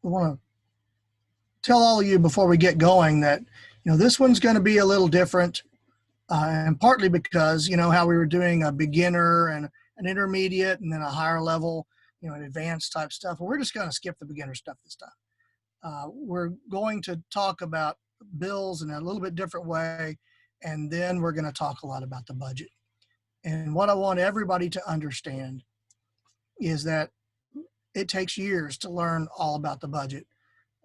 we want to tell all of you before we get going that, this one's going to be a little different, and partly because, how we were doing a beginner and an intermediate and then a higher level, an advanced type stuff. Well, we're just going to skip the beginner stuff this time. We're going to talk about bills in a little bit different way, and then we're going to talk a lot about the budget. And what I want everybody to understand is that it takes years to learn all about the budget.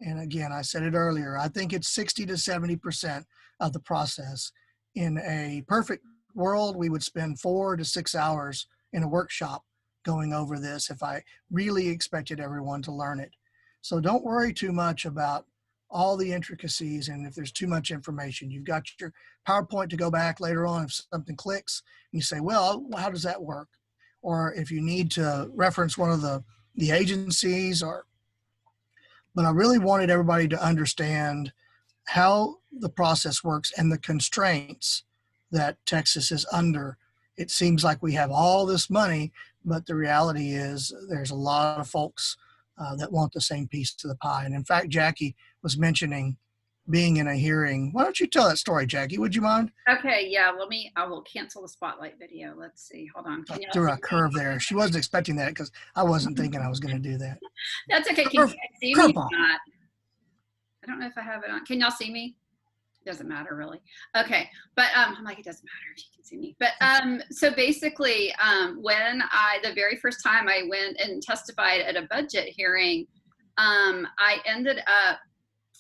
And again, I said it earlier, I think it's 60 to 70% of the process. In a perfect world, we would spend 4 to 6 hours in a workshop going over this if I really expected everyone to learn it. So don't worry too much about all the intricacies, and if there's too much information. You've got your PowerPoint to go back later on if something clicks and you say, well, how does that work? Or if you need to reference one of the agencies, but I really wanted everybody to understand how the process works and the constraints that Texas is under. It seems like we have all this money, but the reality is there's a lot of folks that want the same piece of the pie. And in fact, Jackie was mentioning being in a hearing. Why don't you tell that story, Jackie? Would you mind? Okay, yeah, I will cancel the spotlight video. Let's see, hold on. Threw a curve there. She wasn't expecting that because I wasn't thinking I was going to do that. That's okay. Can you see me? Not? I don't know if I have it on. Can y'all see me? Doesn't matter really. Okay, but I'm like, it doesn't matter if you can see me. But so basically, when the very first time I went and testified at a budget hearing, I ended up,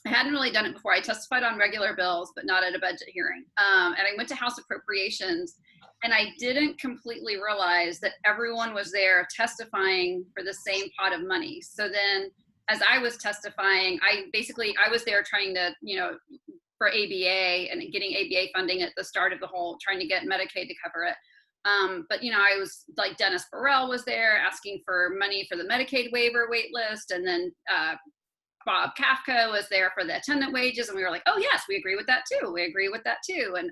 I hadn't really done it before. I testified on regular bills, but not at a budget hearing. And I went to House Appropriations, and I didn't completely realize that everyone was there testifying for the same pot of money. So then, as I was testifying, I was there trying to, for ABA and getting ABA funding at the start of the whole, trying to get Medicaid to cover it. But, I was like, Dennis Burrell was there asking for money for the Medicaid waiver wait list. And then Bob Kafka was there for the attendant wages. And we were like, oh yes, we agree with that too. We agree with that too. And,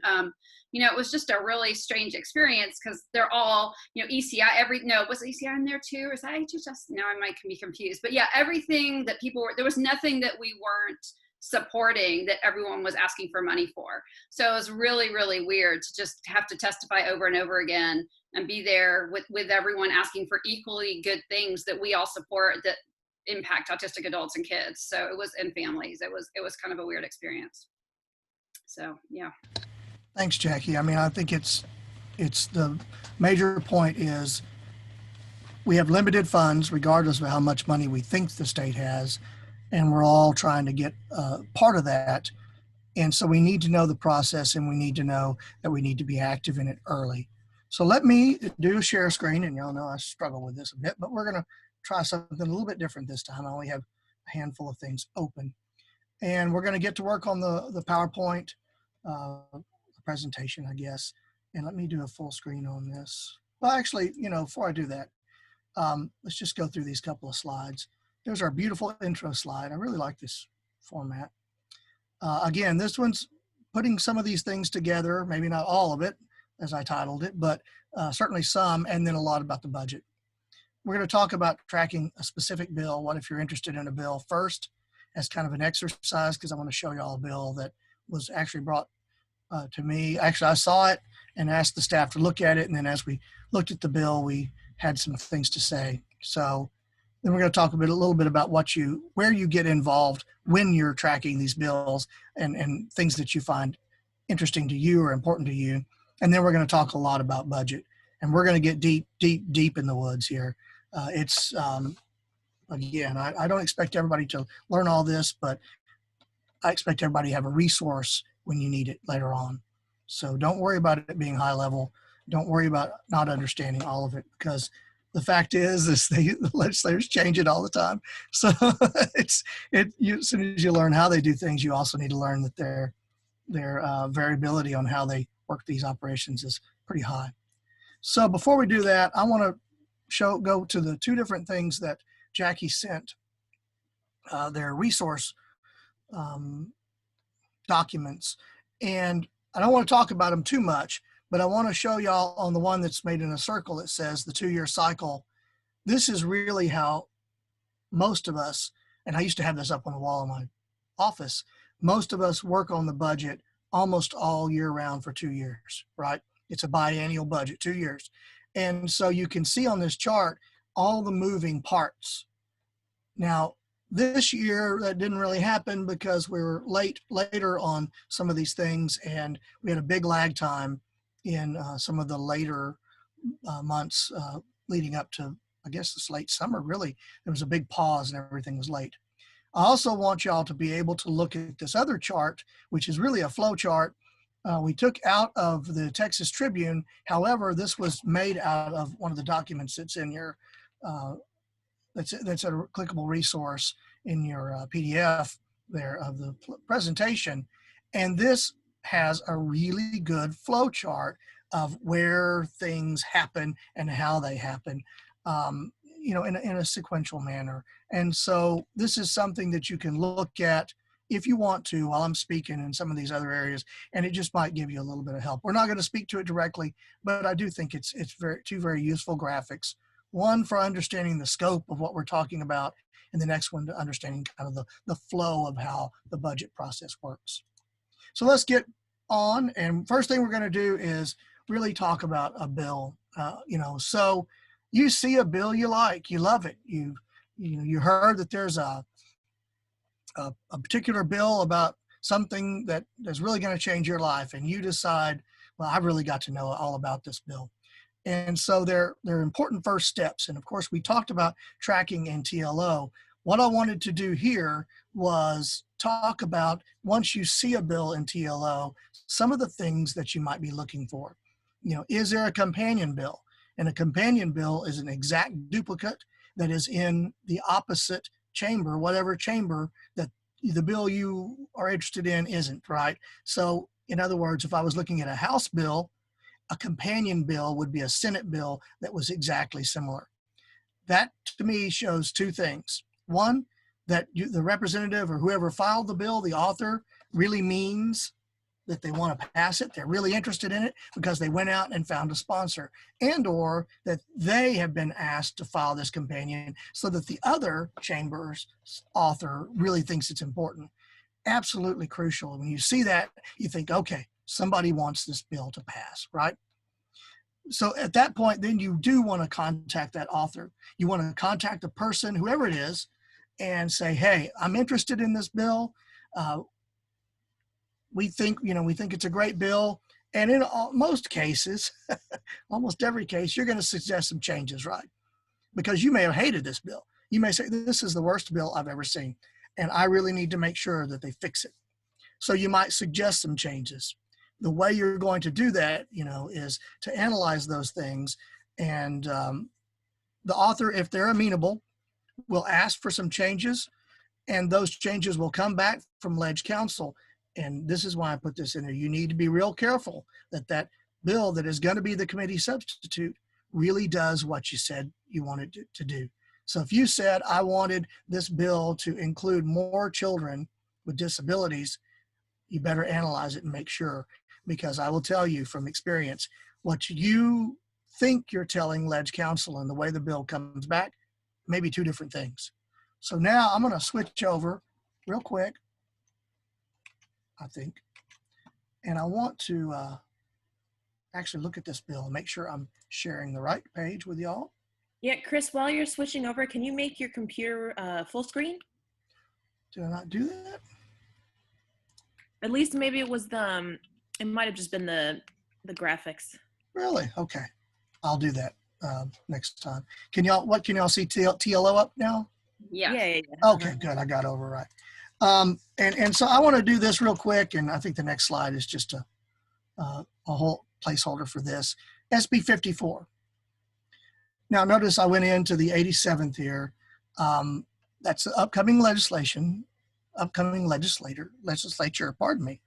it was just a really strange experience because they're all, ECI, was ECI in there too? Or is that HHS? Now I might be confused, but yeah, everything that people were, there was nothing that we weren't supporting that everyone was asking for money for. So it was really, really weird to just have to testify over and over again and be there with everyone asking for equally good things that we all support that impact autistic adults and kids. So it was in families. It was kind of a weird experience. So, yeah. Thanks, Jackie. I mean, I think it's the major point is we have limited funds regardless of how much money we think the state has. And we're all trying to get part of that. And so we need to know the process, and we need to know that we need to be active in it early. So let me do a share screen, and y'all know I struggle with this a bit, but we're going to try something a little bit different this time. I only have a handful of things open. And we're going to get to work on the PowerPoint presentation, I guess. And let me do a full screen on this. Well, actually, before I do that, let's just go through these couple of slides. There's our beautiful intro slide. I really like this format. Again, this one's putting some of these things together, maybe not all of it, as I titled it, but certainly some, and then a lot about the budget. We're going to talk about tracking a specific bill. What if you're interested in a bill first as kind of an exercise, because I want to show you all a bill that was actually brought to me. Actually, I saw it and asked the staff to look at it, and then as we looked at the bill, we had some things to say. So then we're going to talk a little bit about where you get involved when you're tracking these bills and things that you find interesting to you or important to you. And then we're going to talk a lot about budget, and we're going to get deep in the woods here. Again, I don't expect everybody to learn all this, but I expect everybody to have a resource when you need it later on. So don't worry about it being high level. Don't worry about not understanding all of it, because the fact is the legislators change it all the time. So as soon as you learn how they do things, you also need to learn that their variability on how they work these operations is pretty high. So before we do that, I want to go to the two different things that Jackie sent, their resource documents. And I don't want to talk about them too much, but I want to show y'all on the one that's made in a circle that says the 2-year cycle. This is really how most of us and I used to have this up on the wall in my office, most of us work on the budget almost all year round for 2 years, right? It's a biennial budget, 2 years. And so you can see on this chart all the moving parts. Now, this year that didn't really happen because we were later on some of these things, and we had a big lag time in some of the later months leading up to, I guess, this late summer. Really, there was a big pause and everything was late. I also want y'all to be able to look at this other chart, which is really a flow chart. We took out of the Texas Tribune. However, this was made out of one of the documents that's in your that's a clickable resource in your PDF there of the presentation. And this has a really good flow chart of where things happen and how they happen, you know, in a sequential manner. And so this is something that you can look at if you want to while I'm speaking in some of these other areas, and it just might give you a little bit of help. We're not going to speak to it directly, but I do think it's two very useful graphics. One for understanding the scope of what we're talking about, and the next one to understanding kind of the flow of how the budget process works. So let's get on. And first thing we're going to do is really talk about a bill. You know, so you see a bill you like, you love it. You heard that there's a particular bill about something that is really going to change your life, and you decide, well, I've really got to know all about this bill. And so they're important first steps. And of course, we talked about tracking and TLO. What I wanted to do here was talk about, once you see a bill in TLO, some of the things that you might be looking for. You know, is there a companion bill? And a companion bill is an exact duplicate that is in the opposite chamber, whatever chamber that the bill you are interested in isn't, right? So in other words, if I was looking at a House bill, a companion bill would be a Senate bill that was exactly similar. That to me shows two things. One, that the representative or whoever filed the bill, the author, really means that they want to pass it. They're really interested in it because they went out and found a sponsor, and or that they have been asked to file this companion so that the other chamber's author really thinks it's important. Absolutely crucial. When you see that, you think, okay, somebody wants this bill to pass, right? So at that point, then you do want to contact that author. You want to contact the person, whoever it is, and say, hey, I'm interested in this bill. We think it's a great bill. And in most cases, almost every case, you're going to suggest some changes, right? Because you may have hated this bill. You may say, this is the worst bill I've ever seen, and I really need to make sure that they fix it. So you might suggest some changes. The way you're going to do that, you know, is to analyze those things. And the author, if they're amenable, will ask for some changes, and those changes will come back from Ledge Counsel. And this is why I put this in there. You need to be real careful that that bill that is going to be the committee substitute really does what you said you wanted to do. So if you said, I wanted this bill to include more children with disabilities, you better analyze it and make sure, because I will tell you from experience, what you think you're telling Ledge Counsel and the way the bill comes back may be two different things. So now I'm going to switch over real quick, I think, and I want to actually look at this bill and make sure I'm sharing the right page with y'all. Yeah, Chris, while you're switching over, can you make your computer full screen? Did I not do that? At least maybe it was it might have just been the graphics. Really? Okay. I'll do that next time. Can y'all see TLO up now? Yeah. Yeah. Okay, good. I got over right. And so I want to do this real quick, and I think the next slide is just a whole placeholder for this. SB 54. Now notice I went into the 87th here. That's the upcoming legislature, pardon me.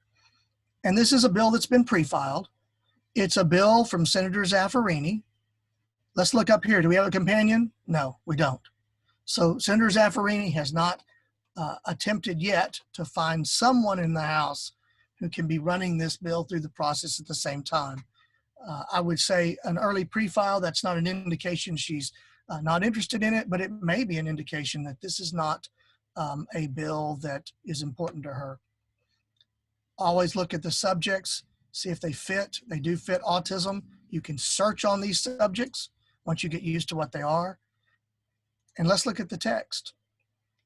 And this is a bill that's been pre-filed. It's a bill from Senator Zaffarini. Let's look up here. Do we have a companion? No, we don't. So Senator Zaffarini has not attempted yet to find someone in the House who can be running this bill through the process at the same time. I would say an early pre-file, that's not an indication she's not interested in it, but it may be an indication that this is not a bill that is important to her. Always look at the subjects, see if they fit. They do fit autism. You can search on these subjects once you get used to what they are. And let's look at the text.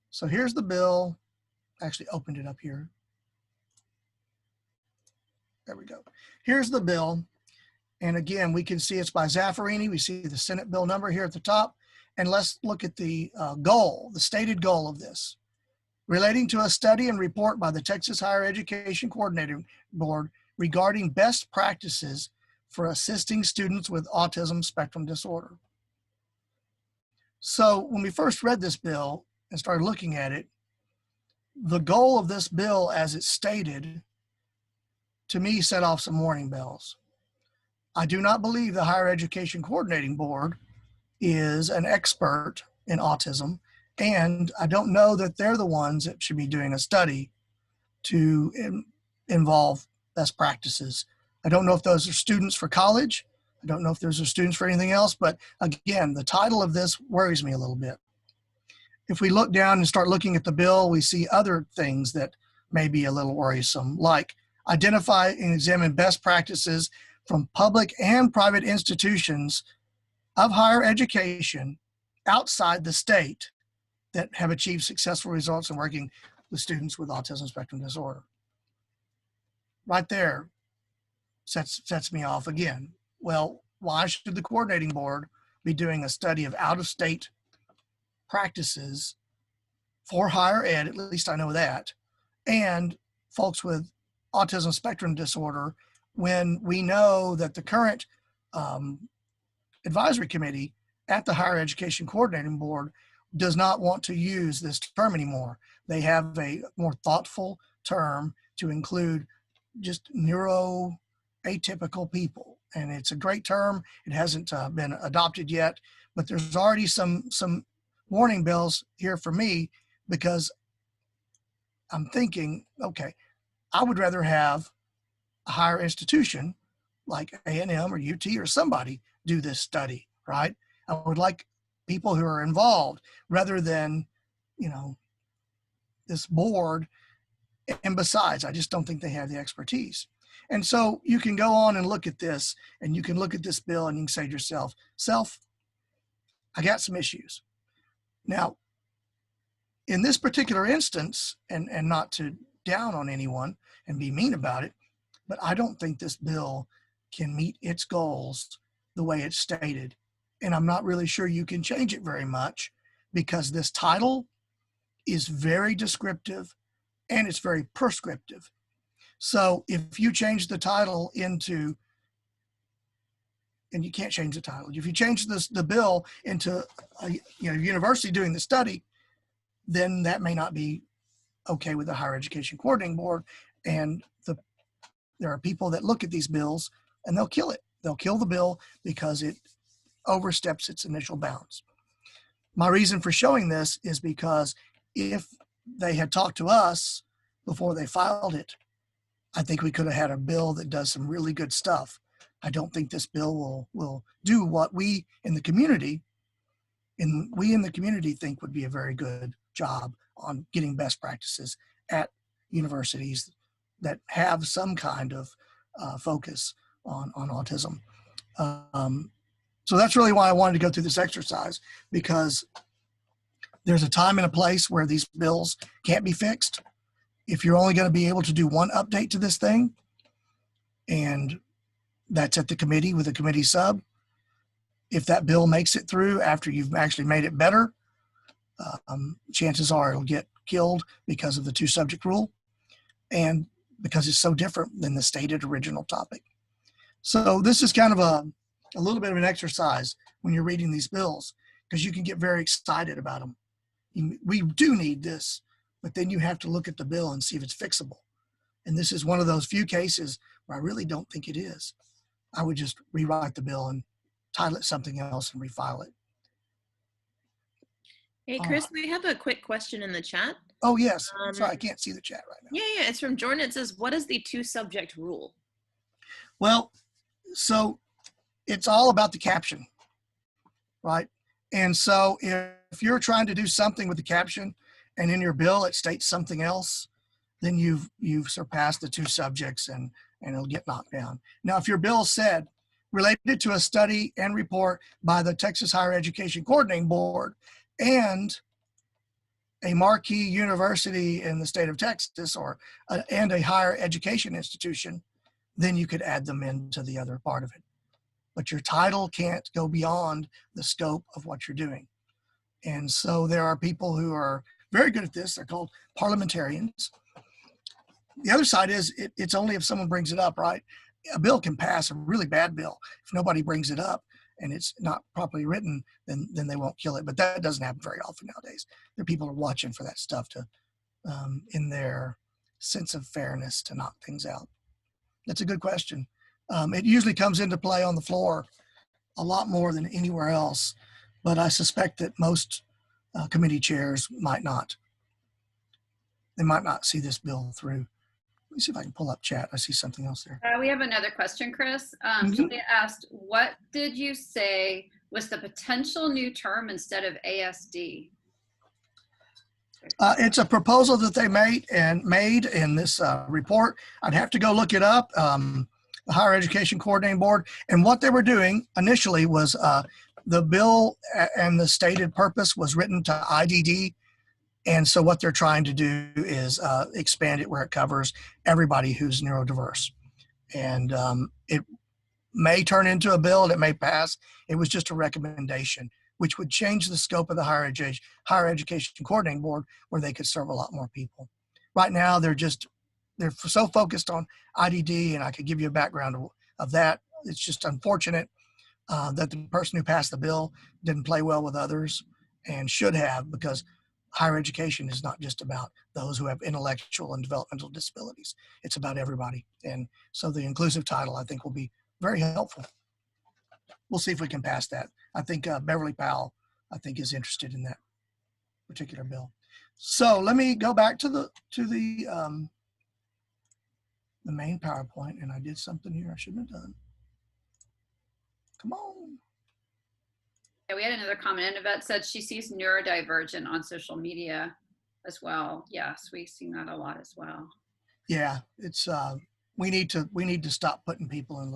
So here's the bill. I actually opened it up here. There we go. Here's the bill. And again, we can see it's by Zaffarini. We see the Senate bill number here at the top. And let's look at the goal, the stated goal of this. Relating to a study and report by the Texas Higher Education Coordinating Board regarding best practices for assisting students with autism spectrum disorder. So when we first read this bill and started looking at it, the goal of this bill as it's stated, to me, set off some warning bells. I do not believe the Higher Education Coordinating Board is an expert in autism, and I don't know that they're the ones that should be doing a study to involve best practices. I don't know if those are students for college. I don't know if those are students for anything else, but again, the title of this worries me a little bit. If we look down and start looking at the bill, we see other things that may be a little worrisome, like identify and examine best practices from public and private institutions of higher education outside the state that have achieved successful results in working with students with autism spectrum disorder. Right there sets me off again. Well, why should the coordinating board be doing a study of out-of-state practices for higher ed, at least I know that, and folks with autism spectrum disorder, when we know that the current advisory committee at the Higher Education Coordinating Board does not want to use this term anymore. They have a more thoughtful term to include just neuroatypical people. And it's a great term. It hasn't been adopted yet, but there's already some warning bells here for me, because I'm thinking, okay, I would rather have a higher institution like A&M or UT or somebody do this study, right? I would like people who are involved rather than, this board. And besides, I just don't think they have the expertise. And so you can go on and look at this, and you can look at this bill and you can say to yourself, I got some issues. Now, in this particular instance, and not to down on anyone and be mean about it, but I don't think this bill can meet its goals the way it's stated. And I'm not really sure you can change it very much, because this title is very descriptive and it's very prescriptive. So if you change the title into, and you can't change the title, if you change the bill into a university doing the study, then that may not be okay with the Higher Education Coordinating Board. And there are people that look at these bills and they'll kill it. They'll kill the bill because it oversteps its initial bounds. My reason for showing this is because if they had talked to us before they filed it, I think we could have had a bill that does some really good stuff. I don't think this bill will do what we in the community think would be a very good job on getting best practices at universities that have some kind of focus on autism. So that's really why I wanted to go through this exercise, because there's a time and a place where these bills can't be fixed. If you're only going to be able to do one update to this thing, and that's at the committee with a committee sub, if that bill makes it through after you've actually made it better, chances are it'll get killed because of the two subject rule and because it's so different than the stated original topic. So this is kind of a little bit of an exercise when you're reading these bills, because you can get very excited about them. We do need this, but then you have to look at the bill and see if it's fixable. And this is one of those few cases where I really don't think it is. I would just rewrite the bill and title it something else and refile it. Hey, Chris, we have a quick question in the chat. Oh, yes. Sorry, I can't see the chat right now. Yeah, it's from Jordan. It says, what is the two-subject rule? Well, so it's all about the caption, right? And so if you're trying to do something with the caption and in your bill it states something else, then you've surpassed the 2 subjects and it'll get knocked down. Now, if your bill said related to a study and report by the Texas Higher Education Coordinating Board and a marquee university in the state of Texas and a higher education institution, then you could add them into the other part of it. But your title can't go beyond the scope of what you're doing. And so there are people who are very good at this. They're called parliamentarians. The other side is it's only if someone brings it up, right? A bill can pass, a really bad bill, if nobody brings it up and it's not properly written, then they won't kill it. But that doesn't happen very often nowadays. There are people who are watching for that stuff to, in their sense of fairness, to knock things out. That's a good question. It usually comes into play on the floor a lot more than anywhere else, but I suspect that most committee chairs might not. They might not see this bill through. Let me see if I can pull up chat. I see something else there. We have another question, Chris. Somebody asked, what did you say was the potential new term instead of ASD? It's a proposal that they made in this report. I'd have to go look it up. The Higher Education Coordinating Board, and what they were doing initially was the bill and the stated purpose was written to IDD. And so what they're trying to do is expand it where it covers everybody who's neurodiverse. And it may turn into a bill and it may pass. It was just a recommendation, which would change the scope of the Higher Education Coordinating Board, where they could serve a lot more people. Right now, they're so focused on IDD, and I could give you a background of that. It's just unfortunate that the person who passed the bill didn't play well with others and should have, because higher education is not just about those who have intellectual and developmental disabilities. It's about everybody. And so the inclusive title, I think, will be very helpful. We'll see if we can pass that. I think Beverly Powell, I think, is interested in that particular bill. So let me go back to the main PowerPoint, and I did something here I shouldn't have done. Come on. Yeah, we had another comment. And Yvette said she sees neurodivergent on social media as well. Yes, we've seen that a lot as well. Yeah, it's we need to stop putting people in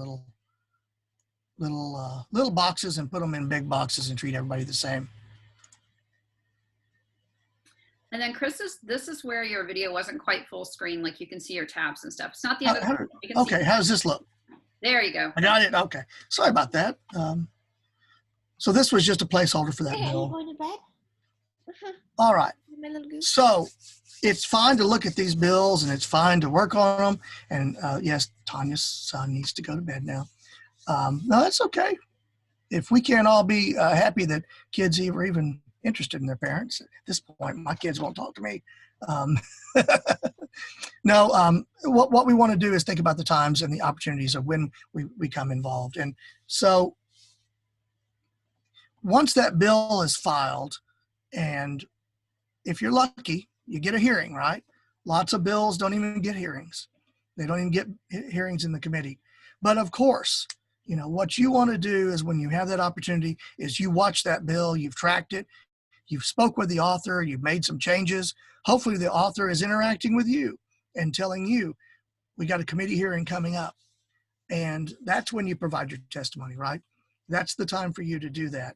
little boxes and put them in big boxes and treat everybody the same. And then Chris, this is where your video wasn't quite full screen, like you can see your tabs and stuff. It's not the other. Okay, how does this look? There you go. I got it. Okay, sorry about that. So this was just a placeholder for that Hey, are you bill. going to bed? All right. My little goose. So it's fine to look at these bills and it's fine to work on them. And yes, Tanya's son needs to go to bed now. No, that's okay. If we can't all be happy that kids are even interested in their parents, at this point, my kids won't talk to me. No, what we want to do is think about the times and the opportunities of when we become involved. And so once that bill is filed, and if you're lucky, you get a hearing, right? Lots of bills don't even get hearings. They don't even get hearings in the committee. But of course, you know, what you want to do is when you have that opportunity is you watch that bill, you've tracked it, you've spoke with the author, you've made some changes. Hopefully the author is interacting with you and telling you, we got a committee hearing coming up. And that's when you provide your testimony, right? That's the time for you to do that.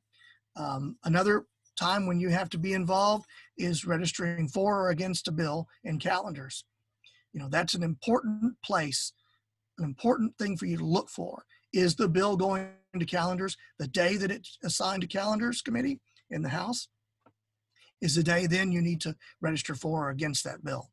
Another time when you have to be involved is registering for or against a bill in calendars. You know, that's an important place, an important thing for you to look for. Is the bill going to calendars the day that it's assigned to calendars committee in the House? Is the day then you need to register for or against that bill?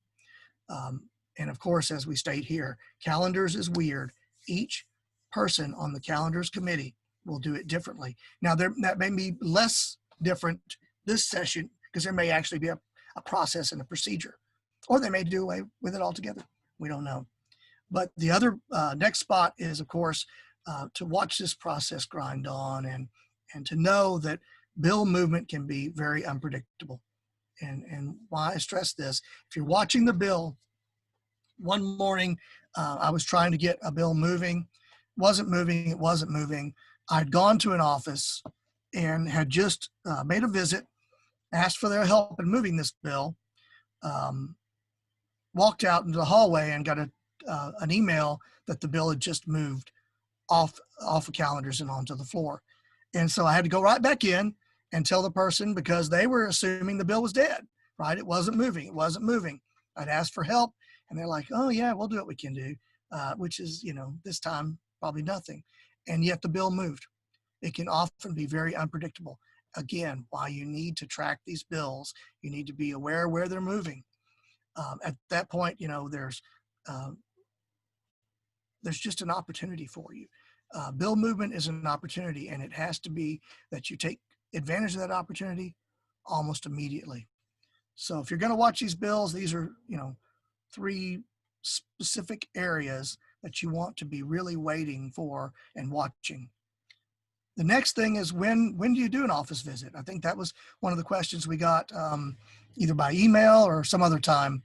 And of course, as we state here, calendars is weird. Each person on the calendars committee will do it differently. Now, that may be less different this session because there may actually be a process and a procedure, or they may do away with it altogether. We don't know. But the other next spot is, of course, to watch this process grind on and to know that bill movement can be very unpredictable. And why I stress this, if you're watching the bill, one morning I was trying to get a bill moving, it wasn't moving. I'd gone to an office and had just made a visit, asked for their help in moving this bill. um, walked out into the hallway and got an email that the bill had just moved off of calendars and onto the floor. And so I had to go right back in and tell the person, because they were assuming the bill was dead, right? It wasn't moving. It wasn't moving. I'd asked for help and they're like, oh yeah, we'll do what we can do, which is, this time probably nothing. And yet the bill moved. It can often be very unpredictable. Again, why you need to track these bills, you need to be aware where they're moving. At that point, there's just an opportunity for you. Bill movement is an opportunity, and it has to be that you take advantage of that opportunity almost immediately. So if you're going to watch these bills, these are, 3 specific areas that you want to be really waiting for and watching. The next thing is when do you do an office visit? I think that was one of the questions we got either by email or some other time.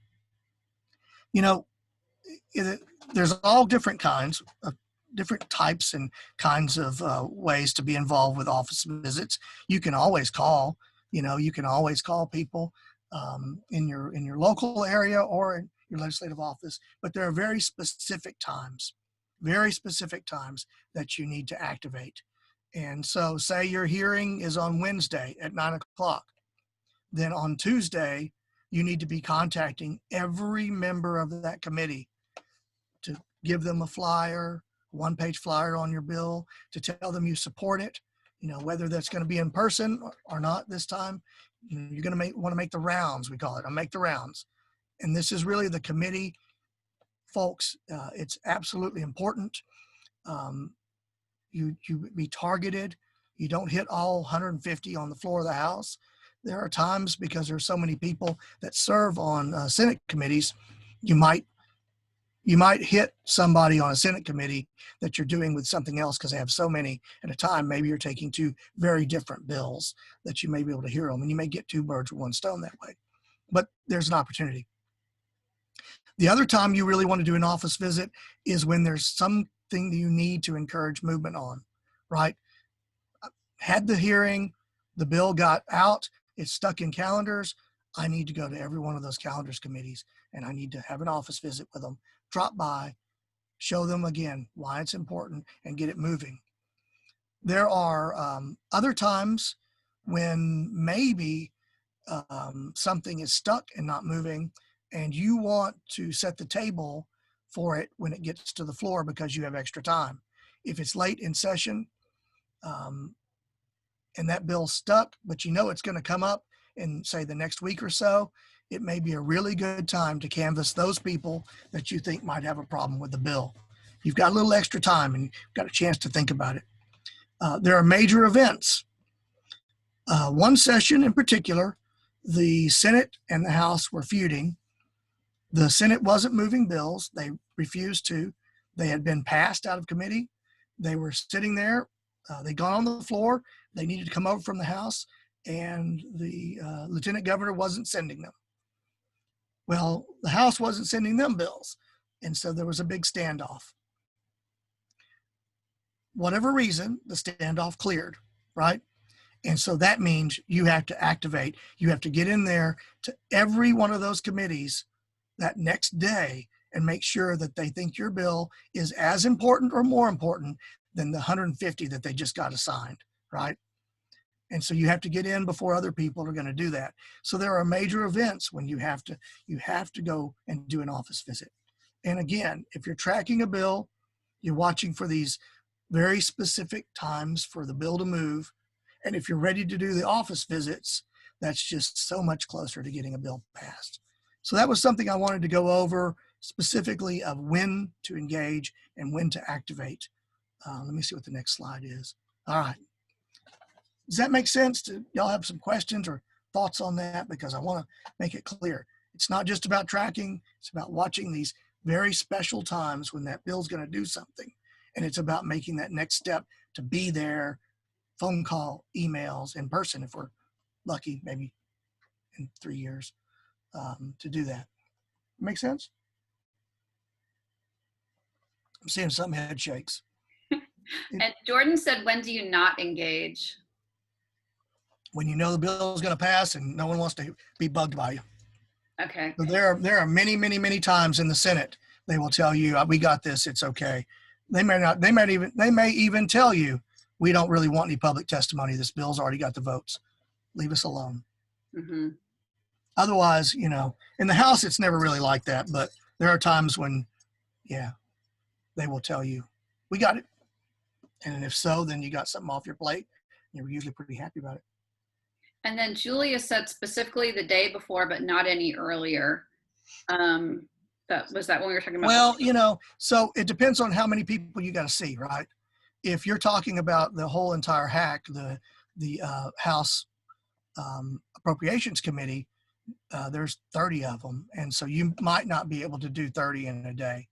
There's all different kinds of different types and kinds of ways to be involved with office visits. You can always call, you can always call people in your local area or in your legislative office, but there are very specific times that you need to activate. And so say your hearing is on Wednesday at 9 o'clock. Then on Tuesday, you need to be contacting every member of that committee to give them a flyer, one-page flyer on your bill, to tell them you support it, whether that's going to be in person or not this time. You're going to want to make the rounds, we call it. Make the rounds. And this is really the committee, folks. It's absolutely important. You be targeted. You don't hit all 150 on the floor of the House. There are times, because there's so many people that serve on Senate committees, you might hit somebody on a Senate committee that you're doing with something else because they have so many at a time. Maybe you're taking 2 very different bills that you may be able to hear them, and you may get 2 birds with 1 stone that way. But there's an opportunity. The other time you really want to do an office visit is when there's something that you need to encourage movement on, right? Had the hearing, the bill got out, it's stuck in calendars. I need to go to every one of those calendars committees, and I need to have an office visit with them. Drop by, show them again why it's important, and get it moving. There are other times when maybe something is stuck and not moving, and you want to set the table for it when it gets to the floor because you have extra time. If it's late in session and that bill's stuck, but it's going to come up in, say, the next week or so, it may be a really good time to canvass those people that you think might have a problem with the bill. You've got a little extra time and you've got a chance to think about it. There are major events. One session in particular, the Senate and the House were feuding. The Senate wasn't moving bills. They refused to. They had been passed out of committee. They were sitting there. They'd gone on the floor. They needed to come over from the House, and the Lieutenant Governor wasn't sending them. Well, the House wasn't sending them bills, and so there was a big standoff. Whatever reason, the standoff cleared, right? And so that means you have to activate. You have to get in there to every one of those committees that next day and make sure that they think your bill is as important or more important than the 150 that they just got assigned, right? And so you have to get in before other people are going to do that. So there are major events when you have to go and do an office visit. And again, if you're tracking a bill, you're watching for these very specific times for the bill to move. And if you're ready to do the office visits, that's just so much closer to getting a bill passed. So that was something I wanted to go over specifically of when to engage and when to activate. Let me see what the next slide is. All right. Does that make sense? Do y'all have some questions or thoughts on that? Because I want to make it clear. It's not just about tracking. It's about watching these very special times when that bill's going to do something. And it's about making that next step to be there, phone call, emails, in person if we're lucky, maybe in 3 years, to do that. Make sense? I'm seeing some head shakes. And Jordan said, when do you not engage? When you know the bill is going to pass and no one wants to be bugged by you. Okay. So there are many, many, many times in the Senate they will tell you, we got this, it's okay. They may even tell you, we don't really want any public testimony. This bill's already got the votes. Leave us alone. Mm-hmm. Otherwise, in the House, it's never really like that. But there are times when, yeah, they will tell you, we got it. And if so, then you got something off your plate. You're usually pretty happy about it. And then Julia said specifically the day before, but not any earlier. Was that when we were talking about? Well, so it depends on how many people you got to see, right? If you're talking about the whole entire hack, the House Appropriations Committee, there's 30 of them, and so you might not be able to do 30 in a day.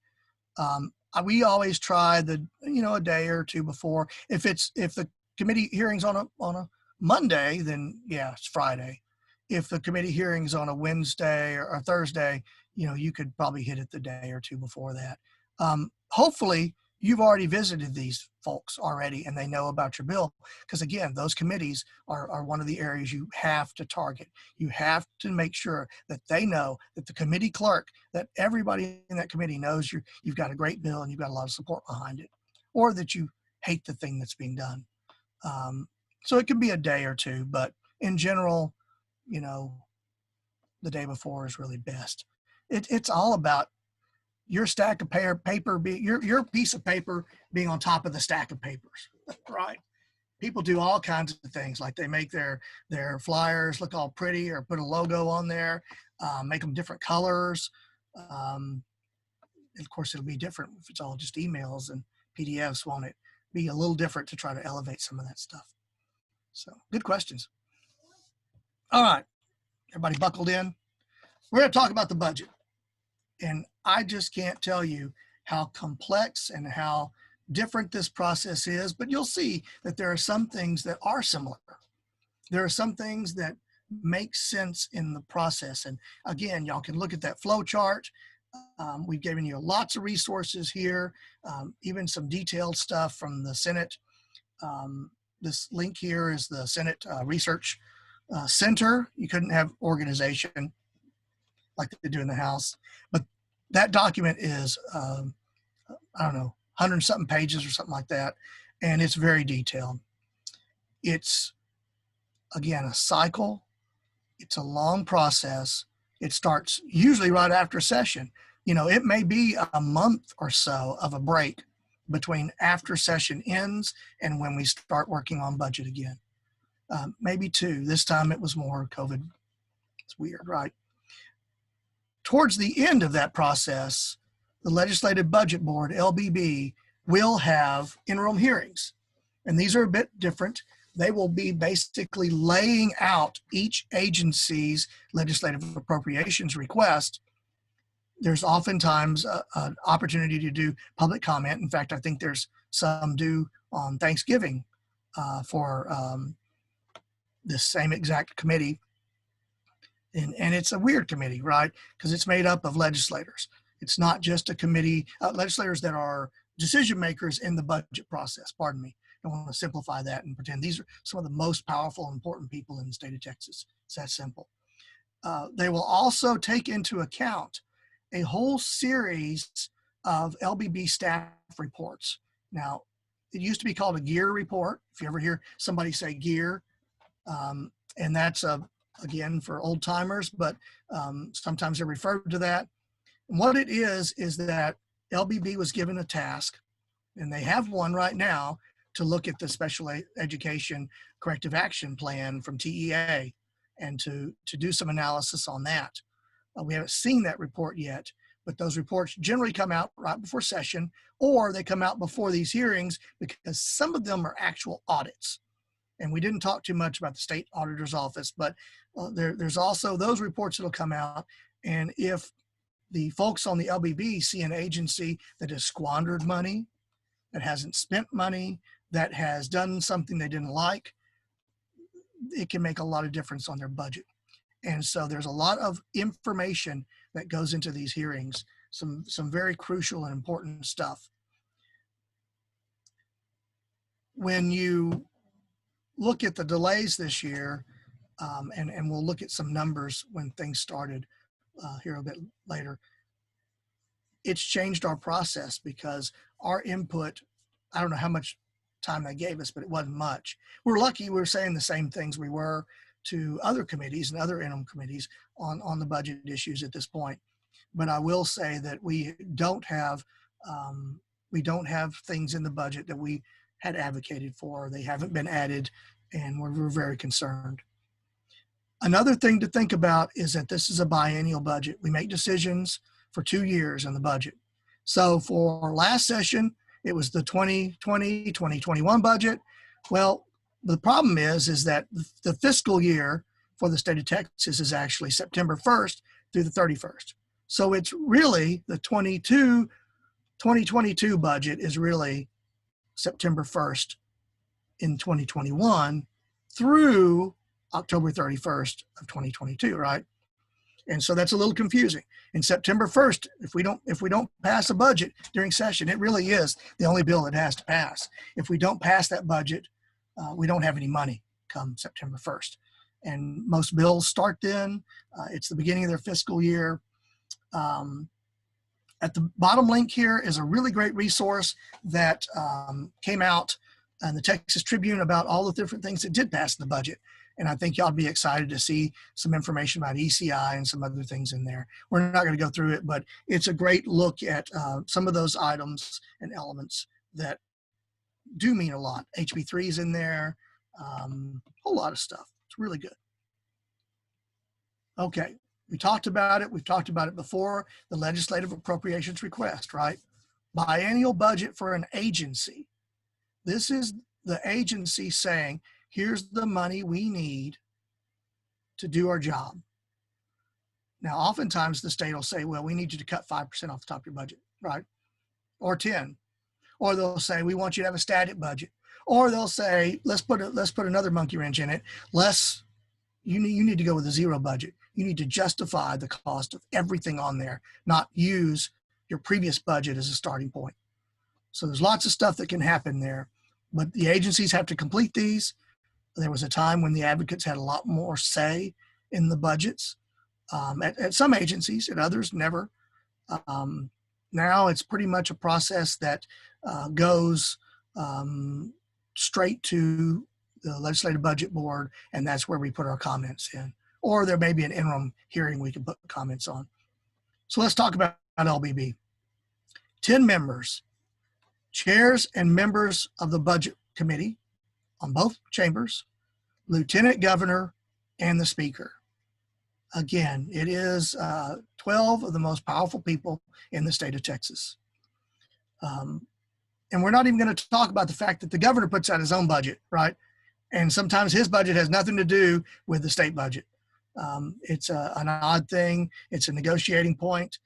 We always try a day or two before. If the committee hearings on a Monday, then yeah, it's Friday. If the committee hearings on a Wednesday or Thursday, you could probably hit it the day or two before that. Hopefully you've already visited these folks already and they know about your bill. Because again, those committees are one of the areas you have to target. You have to make sure that they know, that the committee clerk, that everybody in that committee knows you've got a great bill and you've got a lot of support behind it, or that you hate the thing that's being done. So it can be a day or two, but in general, the day before is really best. It's all about your stack of paper your piece of paper being on top of the stack of papers, right? People do all kinds of things, like they make their flyers look all pretty or put a logo on there, make them different colors. Of course, it'll be different if it's all just emails and PDFs, won't it? Be a little different to try to elevate some of that stuff. So good questions. All right, everybody buckled in. We're going to talk about the budget. And I just can't tell you how complex and how different this process is, but you'll see that there are some things that are similar. There are some things that make sense in the process. And again, y'all can look at that flow chart. We've given you lots of resources here, even some detailed stuff from the Senate. This link here is the Senate Research Center. You couldn't have organization like they do in the House, but that document is, I don't know, 100-something pages or something like that. And it's very detailed. It's, again, a cycle. It's a long process. It starts usually right after session. It may be a month or so of a break between after session ends and when we start working on budget again. Maybe 2. This time it was more COVID. It's weird, right? Towards the end of that process, the Legislative Budget Board, LBB, will have interim hearings. And these are a bit different. They will be basically laying out each agency's legislative appropriations request. There's oftentimes an opportunity to do public comment. In fact, I think there's some due on Thanksgiving for this same exact committee. And it's a weird committee, right? Because it's made up of legislators. It's not just a committee, legislators that are decision makers in the budget process. Pardon me. I don't want to simplify that and pretend these are some of the most powerful and important people in the state of Texas. It's that simple. They will also take into account a whole series of LBB staff reports. Now, it used to be called a GEAR report. If you ever hear somebody say GEAR, and that's again for old timers, but sometimes they're referred to that. And what it is that LBB was given a task, and they have one right now, to look at the Special Education Corrective Action Plan from TEA and to do some analysis on that. We haven't seen that report yet, but those reports generally come out right before session, or they come out before these hearings, because some of them are actual audits. And we didn't talk too much about the state auditor's office, but there's also those reports that'll come out. And if the folks on the LBB see an agency that has squandered money, that hasn't spent money, that has done something they didn't like, it can make a lot of difference on their budget. And so there's a lot of information that goes into these hearings, some very crucial and important stuff. When you look at the delays this year, and we'll look at some numbers when things started. here a bit later. It's changed our process because our input, I don't know how much time they gave us, but it wasn't much. We're lucky we're saying the same things we were to other committees and other interim committees on the budget issues at this point. But I will say that we don't have things in the budget that we had advocated for. They haven't been added, and we're very concerned. Another thing to think about is that this is a biennial budget. We make decisions for 2 years in the budget. So for last session, it was the 2020, 2021 budget. Well, the problem is that the fiscal year for the state of Texas is actually September 1st through the 31st. So it's really the 2022 budget is really September 1st in 2021 through October 31st of 2022, right? And so that's a little confusing. And September 1st, if we don't pass a budget during session, it really is the only bill that has to pass. If we don't pass that budget, we don't have any money come September 1st. And most bills start then. It's the beginning of their fiscal year. At the bottom link here is a really great resource that came out in the Texas Tribune about all the different things that did pass in the budget. And I think y'all be excited to see some information about ECI and some other things in there. We're not going to go through it, but it's a great look at some of those items and elements that do mean a lot. HB3 is in there, a whole lot of stuff. It's really good. Okay, we talked about it. We've talked about it before, the legislative appropriations request, right? Biennial budget for an agency. This is the agency saying, here's the money we need to do our job. Now, oftentimes the state will say, well, we need you to cut 5% off the top of your budget, right? Or 10. Or they'll say, we want you to have a static budget. Or they'll say, let's put another monkey wrench in it. You need to go with a zero budget. You need to justify the cost of everything on there, not use your previous budget as a starting point. So there's lots of stuff that can happen there, but the agencies have to complete these. There was a time when the advocates had a lot more say in the budgets at some agencies, at others never. Now it's pretty much a process that goes straight to the Legislative Budget Board, and that's where we put our comments in. Or there may be an interim hearing we can put comments on. So let's talk about LBB. 10 members, chairs and members of the Budget Committee on both chambers, Lieutenant Governor, and the Speaker. Again, it is 12 of the most powerful people in the state of Texas. And we're not even going to talk about the fact that the governor puts out his own budget, right? And sometimes his budget has nothing to do with the state budget. It's an odd thing. It's a negotiating point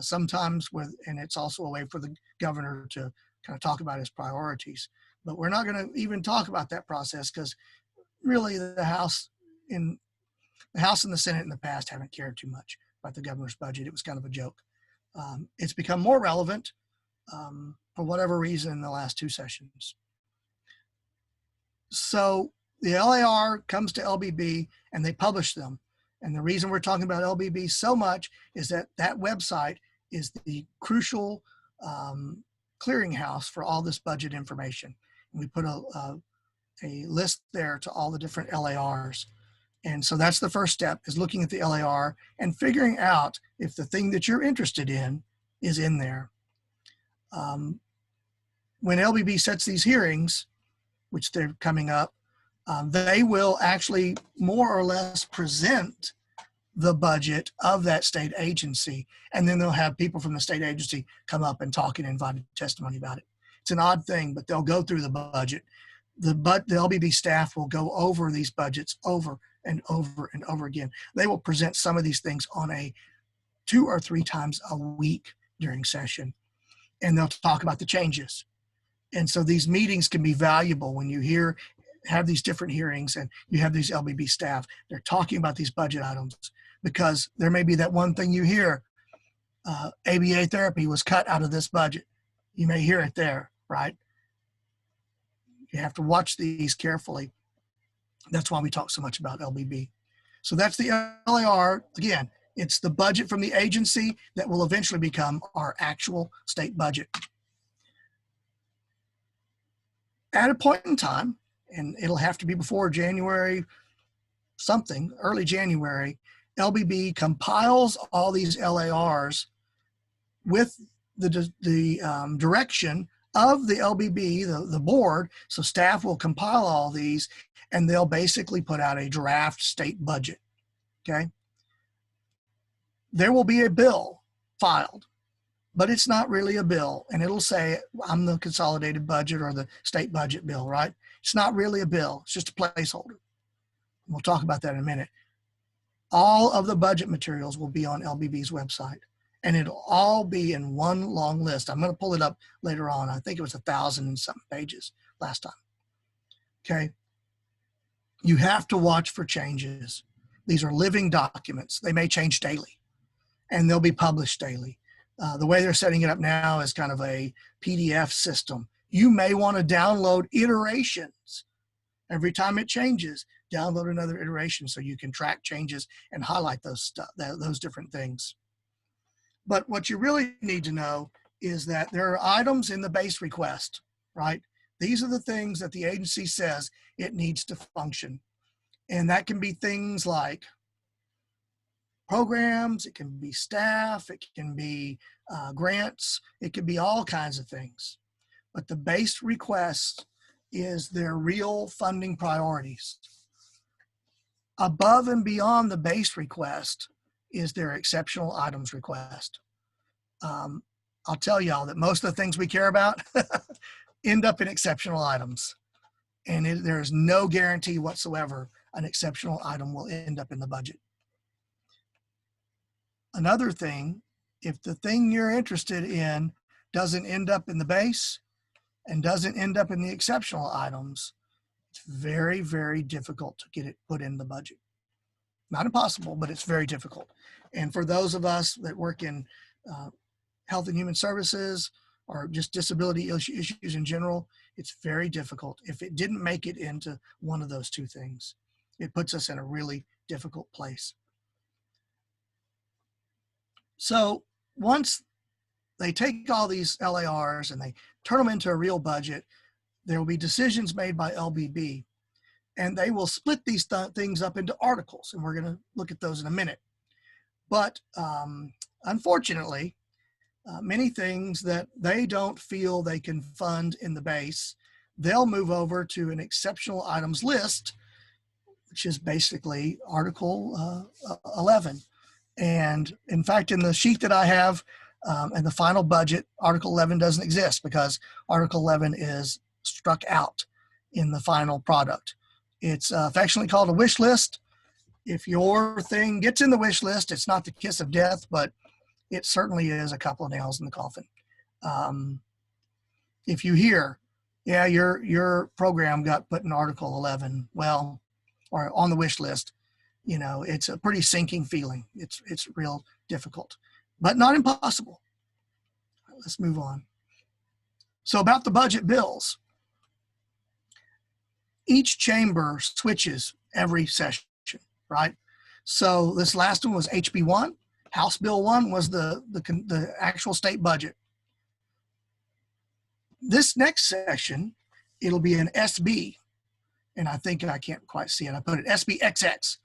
sometimes and it's also a way for the governor to kind of talk about his priorities. But we're not going to even talk about that process because really the House and the Senate in the past haven't cared too much about the governor's budget. It was kind of a joke. It's become more relevant for whatever reason in the last 2 sessions. So the LAR comes to LBB and they publish them. And the reason we're talking about LBB so much is that website is the crucial clearinghouse for all this budget information. And we put a list there to all the different LARs. And so that's the first step, is looking at the LAR and figuring out if the thing that you're interested in is in there. When LBB sets these hearings, which they're coming up, they will actually more or less present the budget of that state agency. And then they'll have people from the state agency come up and talk and invite testimony about it. It's an odd thing, but they'll go through the budget. The LBB staff will go over these budgets over and over and over again. They will present some of these things on a 2 or 3 times a week during session. And they'll talk about the changes. And so these meetings can be valuable when you have these different hearings and you have these LBB staff. They're talking about these budget items because there may be that one thing you hear, ABA therapy was cut out of this budget. You may hear it there, right? You have to watch these carefully. That's why we talk so much about LBB. So that's the LAR. Again, It's the budget from the agency that will eventually become our actual state budget. At a point in time, and it'll have to be before January something, early January, LBB compiles all these LARs with the direction of the LBB, the board. So staff will compile all these and they'll basically put out a draft state budget, okay? There will be a bill filed, but it's not really a bill. And it'll say, I'm the consolidated budget or the state budget bill, right? It's not really a bill, it's just a placeholder. We'll talk about that in a minute. All of the budget materials will be on LBB's website, and it'll all be in one long list. I'm going to pull it up later on. I think it was 1,000 and something pages last time. Okay. You have to watch for changes. These are living documents. They may change daily, and they'll be published daily. The way they're setting it up now is kind of a PDF system. You may want to download iterations. Every time it changes, download another iteration so you can track changes and highlight those different things. But what you really need to know is that there are items in the base request, right? These are the things that the agency says it needs to function. And that can be things like programs, it can be staff, it can be grants, it can be all kinds of things. But the base request is their real funding priorities. Above and beyond the base request is their exceptional items request. I'll tell y'all that most of the things we care about end up in exceptional items. And there is no guarantee whatsoever an exceptional item will end up in the budget. Another thing, if the thing you're interested in doesn't end up in the base and doesn't end up in the exceptional items, it's very, very difficult to get it put in the budget. Not impossible, but it's very difficult. And for those of us that work in health and human services or just disability issues in general, it's very difficult. If it didn't make it into one of those two things, it puts us in a really difficult place. So once they take all these LARs and they turn them into a real budget, there will be decisions made by LBB, and they will split these things up into articles. And we're going to look at those in a minute. But unfortunately, many things that they don't feel they can fund in the base, they'll move over to an exceptional items list, which is basically Article 11. And in fact, in the sheet that I have in the final budget, Article 11 doesn't exist because Article 11 is struck out in the final product. It's affectionately called a wish list. If your thing gets in the wish list, it's not the kiss of death, but it certainly is a couple of nails in the coffin. If you hear, yeah, your program got put in Article 11, well, or on the wish list, you know, it's a pretty sinking feeling. It's real difficult, but not impossible. Let's move on. So about the budget bills. Each chamber switches every session, right? So this last one was HB 1. House Bill 1 was the actual state budget. This next session, it'll be an SB, and I think I can't quite see it. I put it SBXX.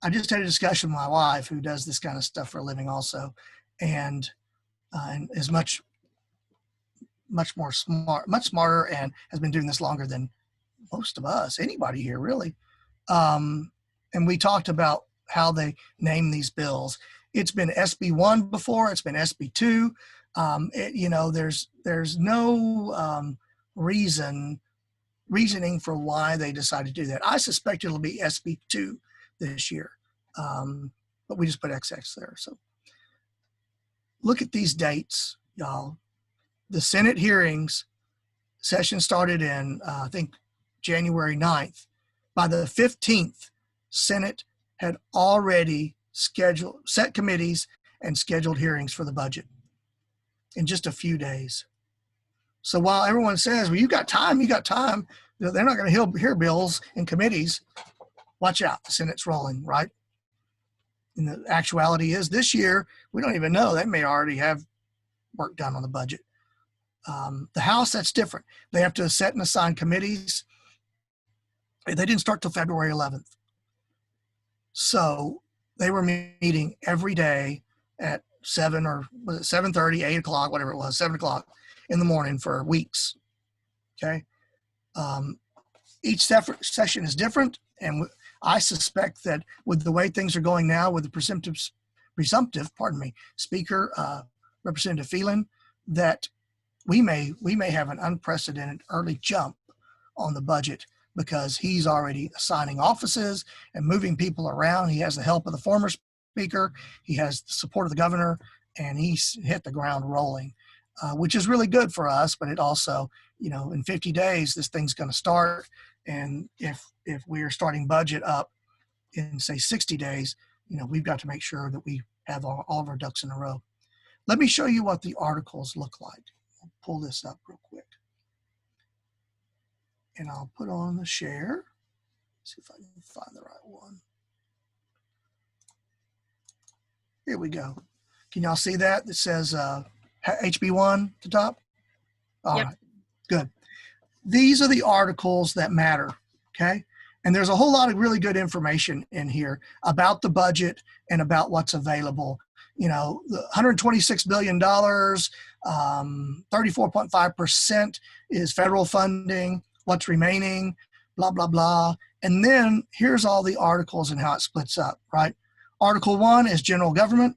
I just had a discussion with my wife, who does this kind of stuff for a living also, and is much smarter, and has been doing this longer than most of us, anybody here really. And we talked about how they name these bills. It's been SB 1 before, it's been SB 2. You know, there's no reasoning for why they decided to do that. I suspect it'll be SB 2 this year, but we just put XX there. So look at these dates, y'all. The Senate hearings session started in, I think, January 9th. By the 15th, Senate had already set committees and scheduled hearings for the budget in just a few days. So while everyone says, well, you got time, they're not going to hear bills in committees. Watch out, the Senate's rolling, right? And the actuality is this year, we don't even know. They may already have work done on the budget. The House, that's different. They have to set and assign committees. They didn't start till February 11th. So they were meeting every day at 7 or was it 7:30, 8 o'clock, whatever it was, 7 o'clock in the morning for weeks. Okay. Each session is different. And I suspect that with the way things are going now with the presumptive, speaker, Representative Phelan, that we may have an unprecedented early jump on the budget because he's already assigning offices and moving people around. He has the help of the former speaker. He has the support of the governor, and he's hit the ground rolling, which is really good for us. But it also, in 50 days, this thing's going to start. And if we're starting budget up in, say, 60 days, we've got to make sure that we have all of our ducks in a row. Let me show you what the articles look like. I'll pull this up real quick. And I'll put on the share. See if I can find the right one. Here we go. Can y'all see that? It says HB1 at the top. All Yep. right, good. These are the articles that matter, okay? And there's a whole lot of really good information in here about the budget and about what's available. The $126 billion, 34.5% is federal funding, what's remaining, blah, blah, blah. And then here's all the articles and how it splits up, right? Article 1 is general government.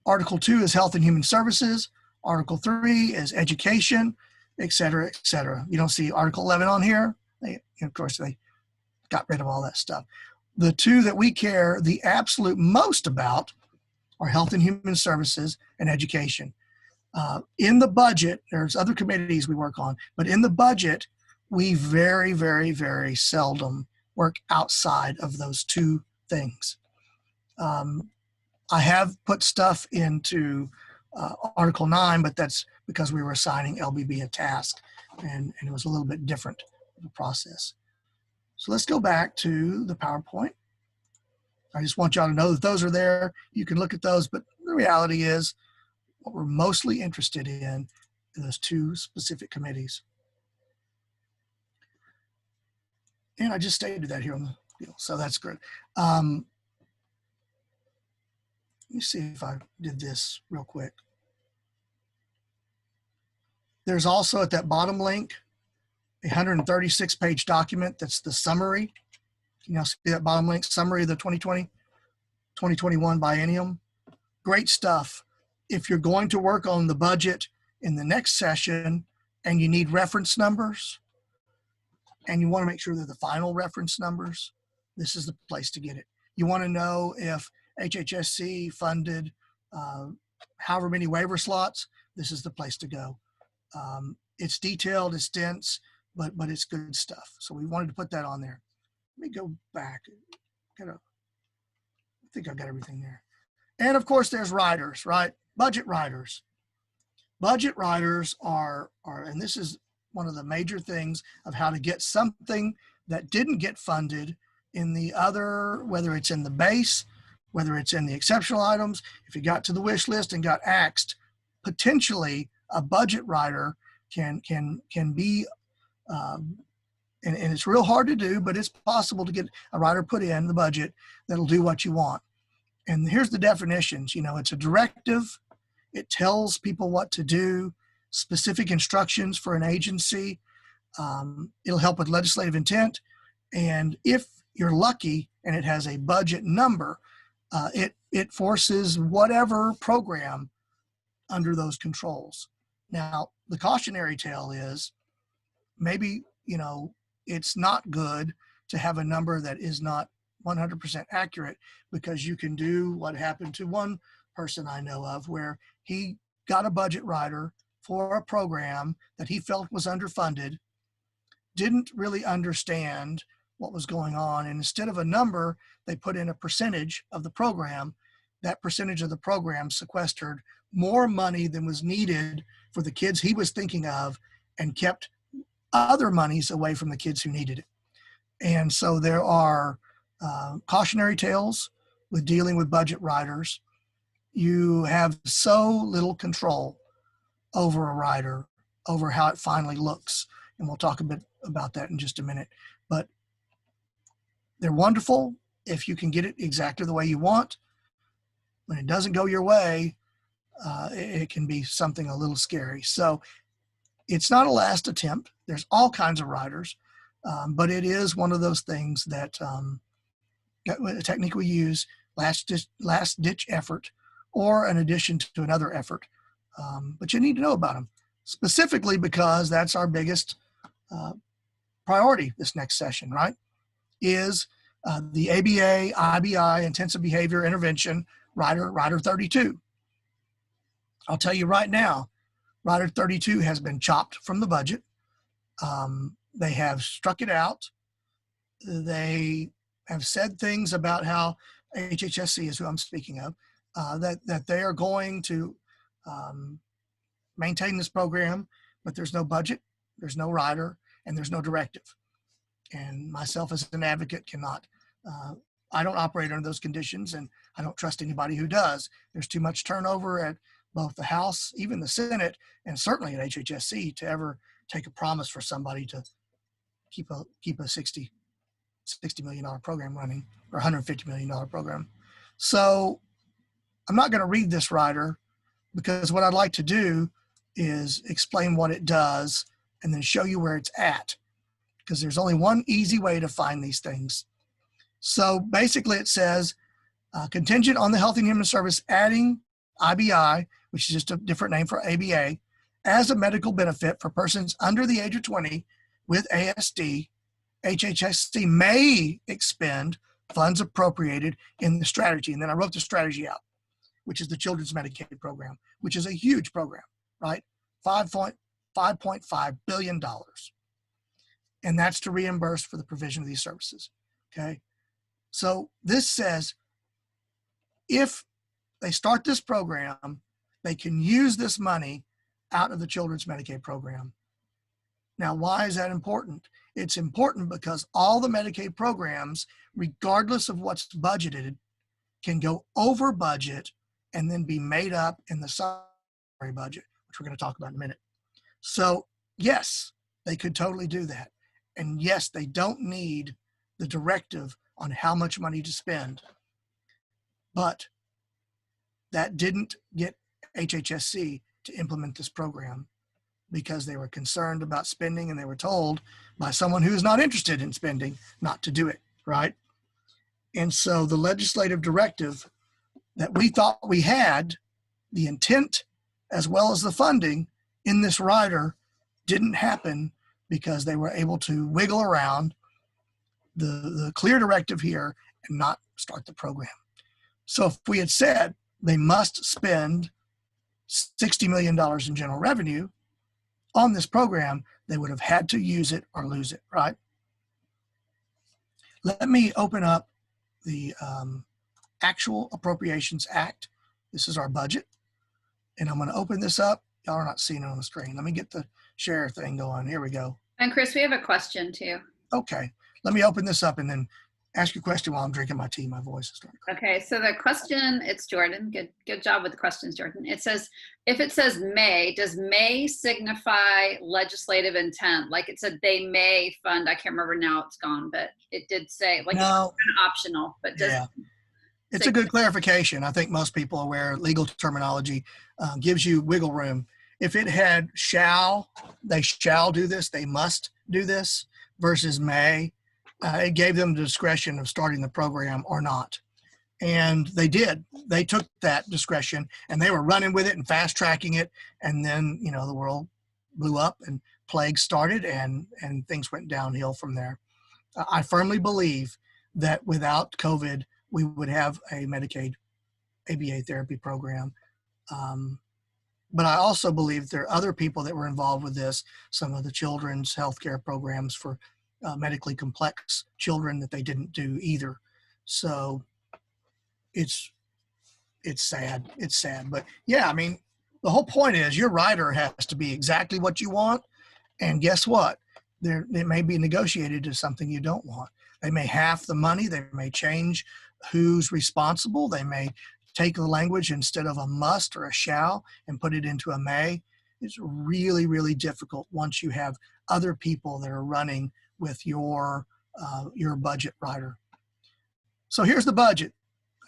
Article 2 is health and human services. Article 3 is education, et cetera, et cetera. You don't see Article 11 on here. Of course, they got rid of all that stuff. The two that we care the absolute most about are health and human services and education. In the budget, there's other committees we work on, but in the budget, we very, very, very seldom work outside of those two things. I have put stuff into Article 9, but that's because we were assigning LBB a task, and it was a little bit different of a process. So let's go back to the PowerPoint. I just want y'all to know that those are there. You can look at those, but the reality is what we're mostly interested in are those two specific committees. And I just stated that here on the deal, so that's good. Let me see if I did this real quick. There's also at that bottom link, a 136-page document that's the summary. Can you see that bottom link? Summary of the 2020-2021 biennium. Great stuff. If you're going to work on the budget in the next session and you need reference numbers and you want to make sure they're the final reference numbers, this is the place to get it. You want to know if HHSC funded however many waiver slots, this is the place to go. It's detailed, it's dense, but it's good stuff. So we wanted to put that on there. Let me go back. I think I've got everything there. And of course, there's riders, right? Budget riders. Budget riders are, and this is one of the major things of how to get something that didn't get funded in the other, whether it's in the base, whether it's in the exceptional items. If you got to the wish list and got axed, potentially a budget rider can be, and it's real hard to do, but it's possible to get a rider put in the budget that'll do what you want. And here's the definitions. It's a directive. It tells people what to do, specific instructions for an agency. It'll help with legislative intent. And if you're lucky and it has a budget number, it forces whatever program under those controls. Now, the cautionary tale is maybe, it's not good to have a number that is not 100% accurate, because you can do what happened to one person I know of, where he got a budget rider for a program that he felt was underfunded, didn't really understand what was going on, and instead of a number, they put in a percentage of the program. That percentage of the program sequestered more money than was needed for the kids he was thinking of, and kept other monies away from the kids who needed it. And so there are cautionary tales with dealing with budget riders. You have so little control over a rider, over how it finally looks. And we'll talk a bit about that in just a minute. But they're wonderful if you can get it exactly the way you want. When it doesn't go your way, it can be something a little scary. So it's not a last attempt. There's all kinds of riders, but it is one of those things that a technique we use, last ditch effort, or an addition to another effort. But you need to know about them, specifically because that's our biggest priority this next session, right? Is the ABA, IBI, Intensive Behavior Intervention, Rider 32. I'll tell you right now, Rider 32 has been chopped from the budget. They have struck it out. They have said things about how HHSC is who I'm speaking of, that they are going to maintain this program, but there's no budget, there's no rider, and there's no directive. And myself as an advocate cannot, I don't operate under those conditions, and I don't trust anybody who does. There's too much turnover at both the House, even the Senate, and certainly at HHSC to ever take a promise for somebody to keep a $60 million program running, or $150 million program. So I'm not going to read this rider, because what I'd like to do is explain what it does and then show you where it's at, because there's only one easy way to find these things. So basically it says, contingent on the Health and Human Service adding IBI, which is just a different name for ABA, as a medical benefit for persons under the age of 20 with ASD, HHSC may expend funds appropriated in the strategy. And then I wrote the strategy out, which is the Children's Medicaid program, which is a huge program, right? $5.5 billion. And that's to reimburse for the provision of these services, okay? So this says, if they start this program, they can use this money out of the Children's Medicaid program. Now, why is that important? It's important because all the Medicaid programs, regardless of what's budgeted, can go over budget and then be made up in the summary budget, which we're going to talk about in a minute. So yes, they could totally do that. And yes, they don't need the directive on how much money to spend. But that didn't get HHSC to implement this program because they were concerned about spending, and they were told by someone who's not interested in spending not to do it, right? And so the legislative directive that we thought we had, the intent as well as the funding in this rider, didn't happen because they were able to wiggle around the clear directive here and not start the program. So if we had said they must spend $60 million in general revenue on this program, they would have had to use it or lose it, right? Let me open up the Actual Appropriations Act. This is our budget. And I'm going to open this up. Y'all are not seeing it on the screen. Let me get the share thing going. Here we go. And Chris, we have a question too. Okay. Let me open this up and then ask your question while I'm drinking my tea. My voice is starting. Okay, so the question, it's Jordan. Good job with the questions, Jordan. It says, if it says may, does may signify legislative intent? Like it said they may fund, I can't remember now, it's gone, but it did say, like, no, it's kind of optional, but does yeah. It's a good clarification. I think most people are aware legal terminology gives you wiggle room. If it had shall, they shall do this, they must do this, versus may, it gave them the discretion of starting the program or not. And they did. They took that discretion and they were running with it and fast tracking it. And then, you know, the world blew up and plague started and things went downhill from there. I firmly believe that without COVID, we would have a Medicaid ABA therapy program. But I also believe there are other people that were involved with this, some of the children's healthcare programs for medically complex children that they didn't do either. So it's sad. It's sad. But yeah, I mean, the whole point is your rider has to be exactly what you want. And guess what? It may be negotiated to something you don't want. They may half the money. They may change who's responsible. They may take the language instead of a must or a shall and put it into a may. It's really, really difficult once you have other people that are running with your budget writer. So here's the budget.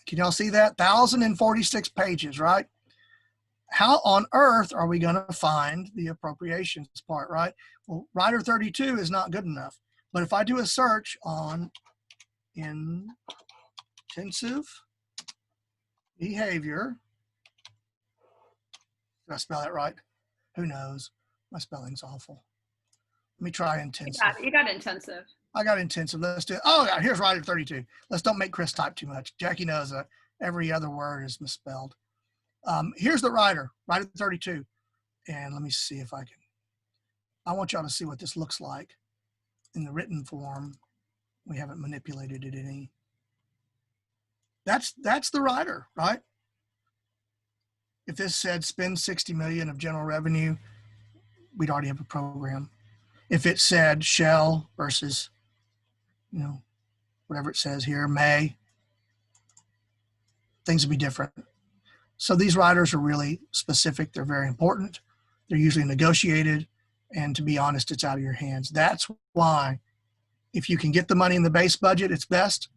Can y'all see that? 1,046 pages, right? How on earth are we going to find the appropriations part, right? Well, Writer 32 is not good enough. But if I do a search on intensive behavior, did I spell that right? Who knows? My spelling's awful. Let me try intensive. You got intensive. I got intensive. Let's do it. Oh, yeah, here's Writer 32. Let's don't make Chris type too much. Jackie knows that every other word is misspelled. Here's the Writer 32. And let me see if I want y'all to see what this looks like in the written form. We haven't manipulated it any. That's the Writer, right? If this said spend 60 million of general revenue, we'd already have a program. If it said shall versus, whatever it says here, may, things would be different. So these riders are really specific. They're very important. They're usually negotiated. And to be honest, it's out of your hands. That's why if you can get the money in the base budget, it's best.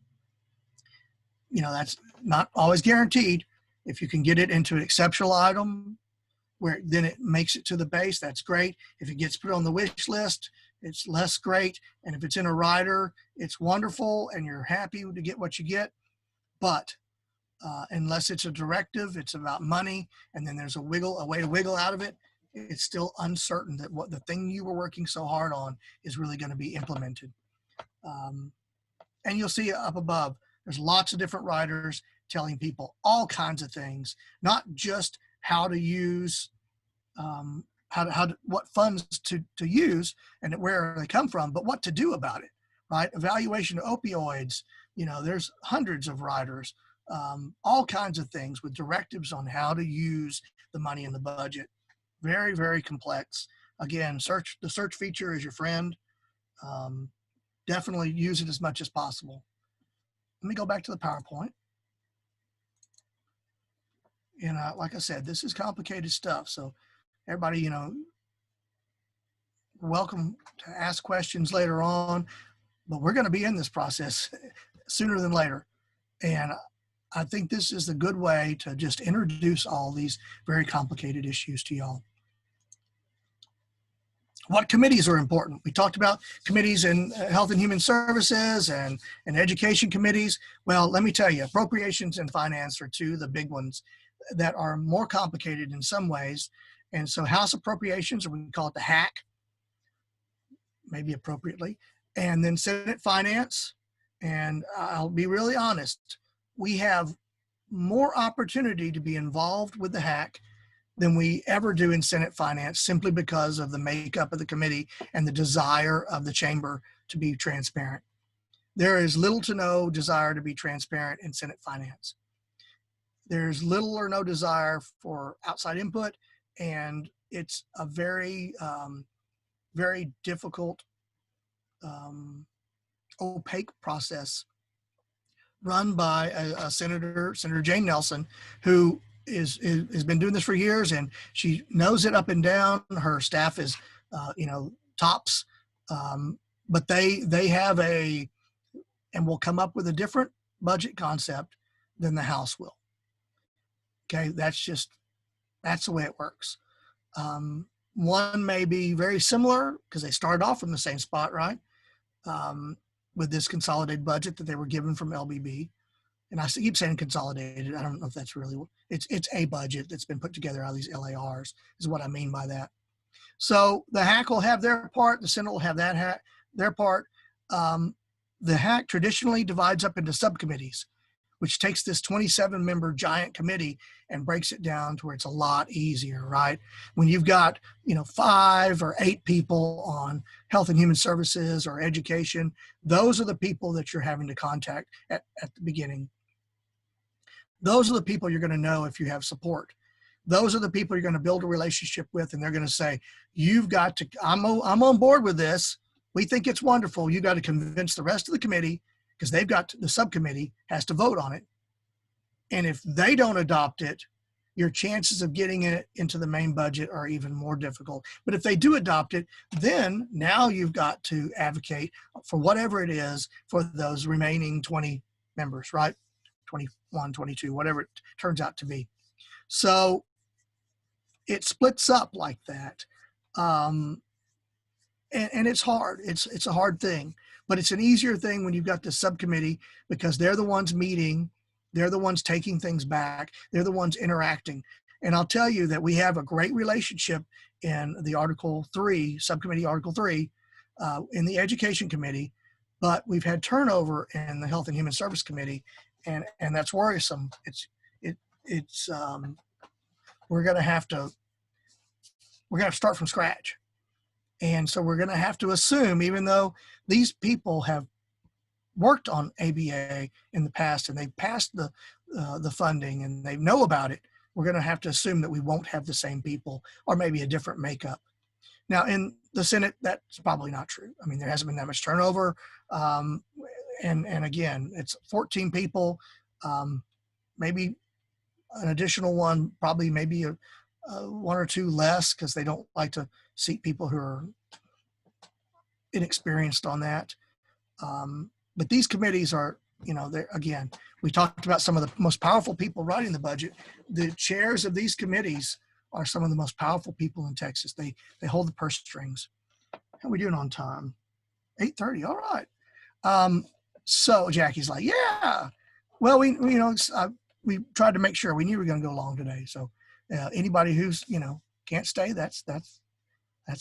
That's not always guaranteed. If you can get it into an exceptional item where then it makes it to the base, that's great. If it gets put on the wish list, it's less great. And if it's in a rider, it's wonderful and you're happy to get what you get. But unless it's a directive, it's about money, and then there's a way to wiggle out of it, it's still uncertain that what the thing you were working so hard on is really going to be implemented. And you'll see up above, there's lots of different riders telling people all kinds of things, not just how to use, what funds to use and where they come from, but what to do about it, right? Evaluation of opioids, there's hundreds of riders, all kinds of things with directives on how to use the money in the budget. Very, very complex. Again, the search feature is your friend. Definitely use it as much as possible. Let me go back to the PowerPoint. And like I said, this is complicated stuff. So everybody, welcome to ask questions later on, but we're going to be in this process sooner than later. And I think this is a good way to just introduce all these very complicated issues to y'all. What committees are important? We talked about committees in Health and Human Services and education committees. Well, let me tell you, appropriations and finance are two of the big ones that are more complicated in some ways. And so House appropriations, or we call it the hack, maybe appropriately, and then Senate finance. And I'll be really honest, we have more opportunity to be involved with the hack than we ever do in Senate finance, simply because of the makeup of the committee and the desire of the chamber to be transparent. There is little to no desire to be transparent in Senate finance. There's little or no desire for outside input, and it's a very, very difficult, opaque process run by a Senator Jane Nelson, who has been doing this for years, and she knows it up and down. Her staff is, tops, but they have and will come up with a different budget concept than the House will. Okay, that's the way it works. One may be very similar because they started off from the same spot, right? With this consolidated budget that they were given from LBB. And I keep saying consolidated. I don't know if that's really, it's a budget that's been put together out of these LARs is what I mean by that. So the hack will have their part. The Senate will have their part. The hack traditionally divides up into subcommittees, which takes this 27-member giant committee and breaks it down to where it's a lot easier, right? When you've got, 5 or 8 people on Health and Human Services or education, those are the people that you're having to contact at the beginning. Those are the people you're going to know if you have support. Those are the people you're going to build a relationship with, and they're going to say, you've got to, I'm on board with this, we think it's wonderful. You got to convince the rest of the committee, because they've got the subcommittee has to vote on it. And if they don't adopt it, your chances of getting it into the main budget are even more difficult. But if they do adopt it, then now you've got to advocate for whatever it is for those remaining 20 members, right? 21, 22, whatever it turns out to be. So it splits up like that. And it's hard. It's a hard thing, but it's an easier thing when you've got the subcommittee, because they're the ones meeting. They're the ones taking things back. They're the ones interacting. And I'll tell you that we have a great relationship in the Article 3, Subcommittee Article 3, in the Education Committee, but we've had turnover in the Health and Human Service Committee, and that's worrisome. We're going to have to start from scratch. And so we're going to have to assume, even though these people have worked on ABA in the past and they've passed the funding and they know about it, we're going to have to assume that we won't have the same people or maybe a different makeup. Now, in the Senate, that's probably not true. I mean, there hasn't been that much turnover. And again, it's 14 people, maybe an additional one, probably maybe one or two less, because they don't like to seat people who are inexperienced on that. But these committees are, again, we talked about some of the most powerful people writing the budget. The chairs of these committees are some of the most powerful people in Texas. They hold the purse strings. How are we doing on time? 8:30. All right. So Jackie's like, yeah. Well, we tried to make sure. We knew we were going to go long today. So anybody who's can't stay, that's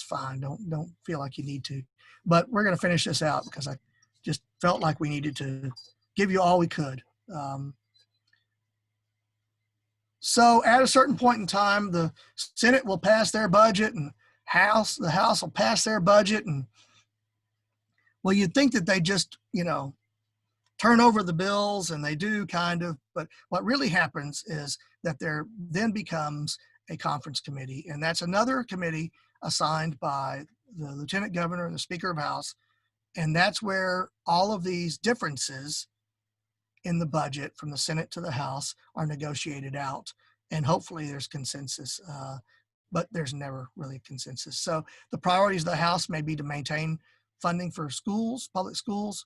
fine. Don't feel like you need to. But we're going to finish this out because I just felt like we needed to give you all we could. So at a certain point in time, the Senate will pass their budget and the House will pass their budget. And well, you'd think that they just, turn over the bills, and they do kind of, but what really happens is that there then becomes a conference committee, and that's another committee assigned by the Lieutenant Governor and the Speaker of House. And that's where all of these differences in the budget from the Senate to the House are negotiated out. And hopefully there's consensus, but there's never really a consensus. So the priorities of the House may be to maintain funding for schools, public schools.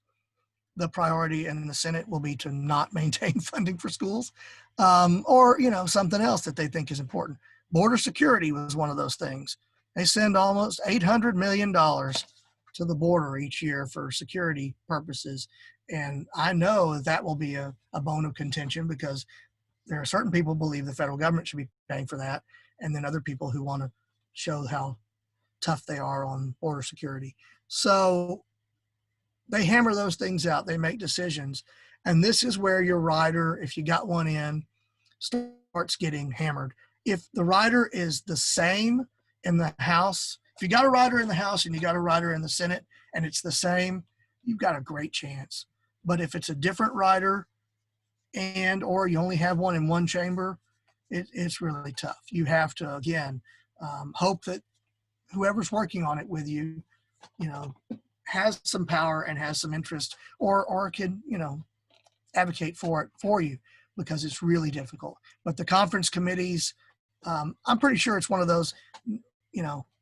The priority in the Senate will be to not maintain funding for schools, or, something else that they think is important. Border security was one of those things. They send almost $800 million to the border each year for security purposes. And I know that will be a bone of contention, because there are certain people who believe the federal government should be paying for that, and then other people who want to show how tough they are on border security. So they hammer those things out. They make decisions. And this is where your rider, if you got one in, starts getting hammered. If the rider is the same in the House, if you got a rider in the House and you got a rider in the Senate and it's the same, you've got a great chance. But if it's a different rider or you only have one in one chamber, it's really tough. You have to, again, hope that whoever's working on it with you, has some power and has some interest, or can, advocate for it for you, because it's really difficult. But the conference committees, I'm pretty sure it's one of those,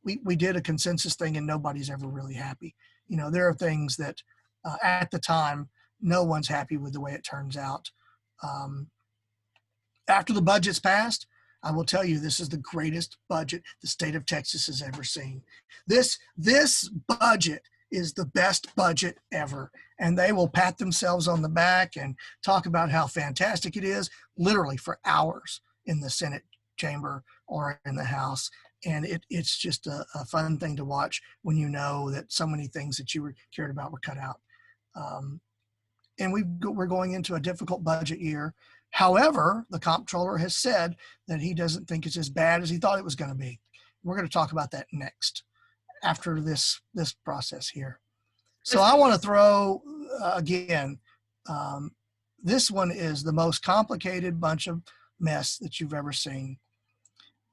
we did a consensus thing and nobody's ever really happy. There are things that at the time, no one's happy with the way it turns out. After the budget's passed, I will tell you, this is the greatest budget the state of Texas has ever seen. This budget is the best budget ever. And they will pat themselves on the back and talk about how fantastic it is, literally for hours in the Senate chamber or in the House. And it's just a fun thing to watch when you know that so many things that you cared about were cut out. And we're going into a difficult budget year. However, the comptroller has said that he doesn't think it's as bad as he thought it was going to be. We're going to talk about that next, after this process here. So I want to throw, again, this one is the most complicated bunch of mess that you've ever seen.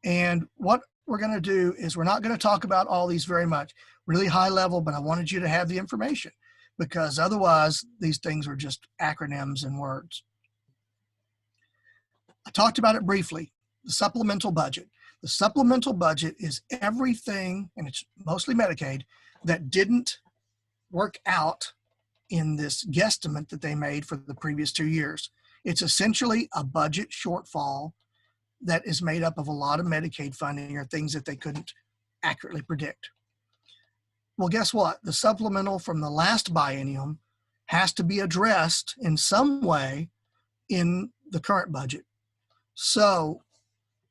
And what we're going to do is we're not going to talk about all these very much, really high level, but I wanted you to have the information because otherwise these things are just acronyms and words. I talked about it briefly, the supplemental budget. The supplemental budget is everything, and it's mostly Medicaid, that didn't work out in this guesstimate that they made for the previous 2 years. It's essentially a budget shortfall that is made up of a lot of Medicaid funding or things that they couldn't accurately predict. Well, guess what? The supplemental from the last biennium has to be addressed in some way in the current budget. So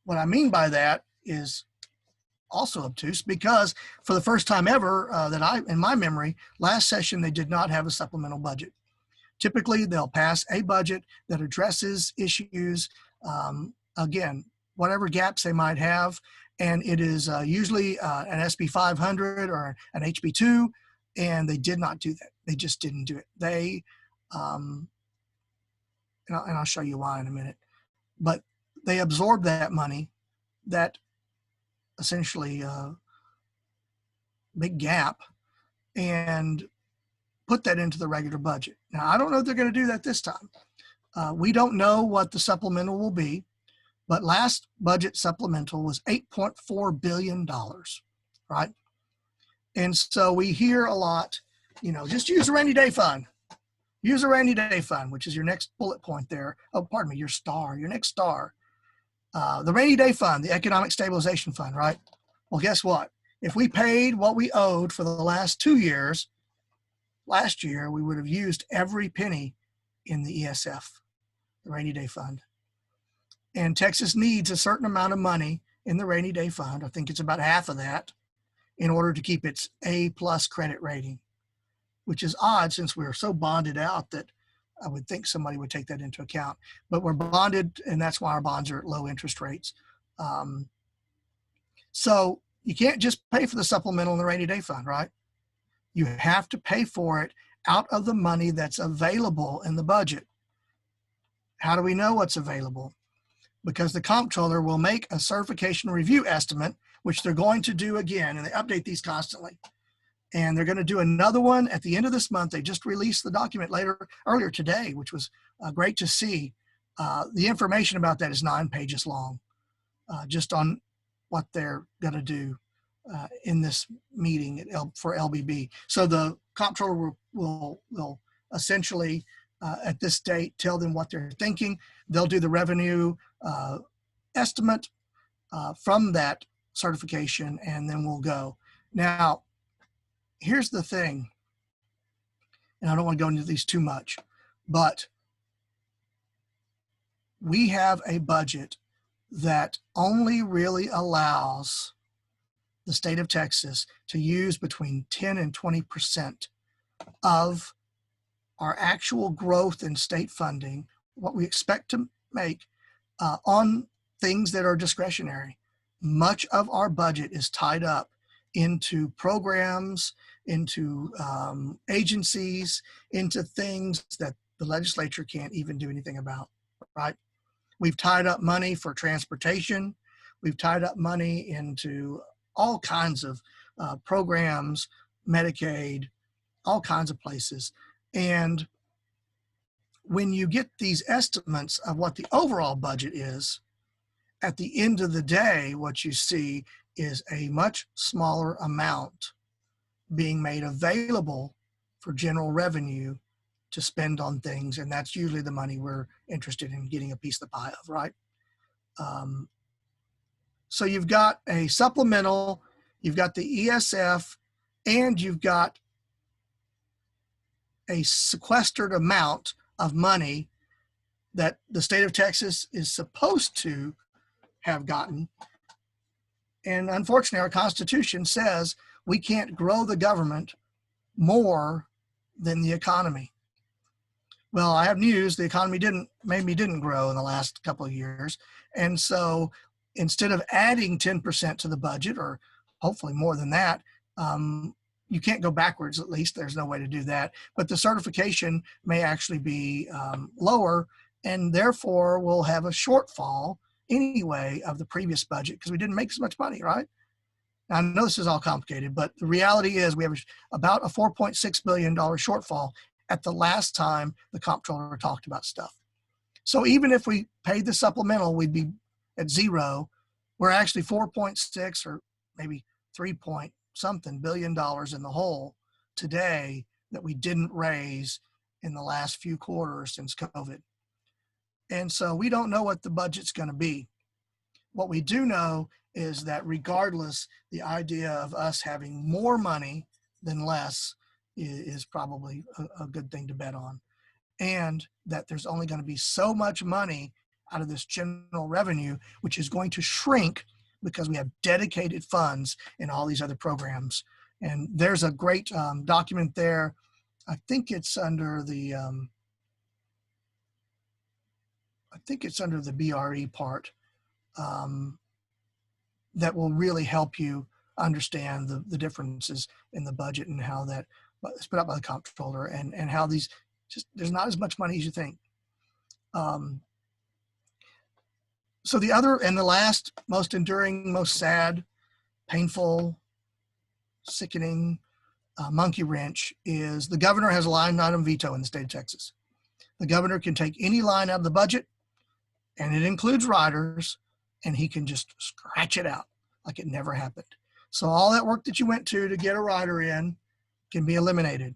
what I mean by that is also obtuse because for the first time ever in my memory, last session, they did not have a supplemental budget. Typically, they'll pass a budget that addresses issues, again, whatever gaps they might have, and it is usually an SB 500 or an HB 2, and they did not do that. They just didn't do it. They, and I'll show you why in a minute, but they absorbed that money, that essentially big gap, and put that into the regular budget. Now, I don't know if they're going to do that this time. We don't know what the supplemental will be, but last budget supplemental was $8.4 billion, right? And so we hear a lot, just use a rainy day fund. Use a rainy day fund, which is your next bullet point there. Oh, pardon me, your next star. The rainy day fund, the economic stabilization fund, right? Well, guess what? If we paid what we owed for the last 2 years, last year, we would have used every penny in the ESF, the rainy day fund. And Texas needs a certain amount of money in the rainy day fund. I think it's about half of that in order to keep its A+ credit rating, which is odd since we're so bonded out that I would think somebody would take that into account. But we're bonded, and that's why our bonds are at low interest rates. So you can't just pay for the supplemental in the rainy day fund, right? You have to pay for it out of the money that's available in the budget. How do we know what's available? Because the comptroller will make a certification review estimate, which they're going to do again, and they update these constantly. And they're going to do another one at the end of this month. They just released the document earlier today, which was great to see. The information about that is 9 pages long, just on what they're going to do in this meeting for LBB. So the comptroller will essentially at this date tell them what they're thinking. They'll do the revenue estimate from that certification, and then we'll go. Now, here's the thing, and I don't want to go into these too much, but we have a budget that only really allows the state of Texas to use between 10 and 20% of our actual growth in state funding, what we expect to make on things that are discretionary. Much of our budget is tied up into programs, into agencies, into things that the legislature can't even do anything about, right? We've tied up money for transportation. We've tied up money into all kinds of programs, Medicaid, all kinds of places. And when you get these estimates of what the overall budget is, at the end of the day, what you see is a much smaller amount being made available for general revenue to spend on things. And that's usually the money we're interested in getting a piece of the pie of, right? So you've got a supplemental, you've got the ESF, and you've got a sequestered amount of money that the state of Texas is supposed to have gotten. And unfortunately, our Constitution says we can't grow the government more than the economy. Well, I have news. The economy didn't grow in the last couple of years. And so instead of adding 10% to the budget, or hopefully more than that, you can't go backwards, at least. There's no way to do that. But the certification may actually be lower, and therefore we'll have a shortfall anyway of the previous budget because we didn't make as much money, right? Now, I know this is all complicated, but the reality is we have about a $4.6 billion shortfall at the last time the comptroller talked about stuff. So even if we paid the supplemental, we'd be at zero. We're actually 4.6 or maybe 3 point something billion dollars in the hole today that we didn't raise in the last few quarters since COVID. And so we don't know what the budget's going to be. What we do know is that regardless, the idea of us having more money than less is probably a good thing to bet on. And that there's only going to be so much money out of this general revenue, which is going to shrink because we have dedicated funds in all these other programs. And there's a great document there. I think it's under the BRE part that will really help you understand the differences in the budget and how that is put up by the comptroller and how these just there's not as much money as you think. So the other and the last most enduring, most sad, painful, sickening monkey wrench is the governor has a line item veto in the state of Texas. The governor can take any line out of the budget, and it includes riders, and he can just scratch it out like it never happened. So all that work that you went to get a rider in can be eliminated.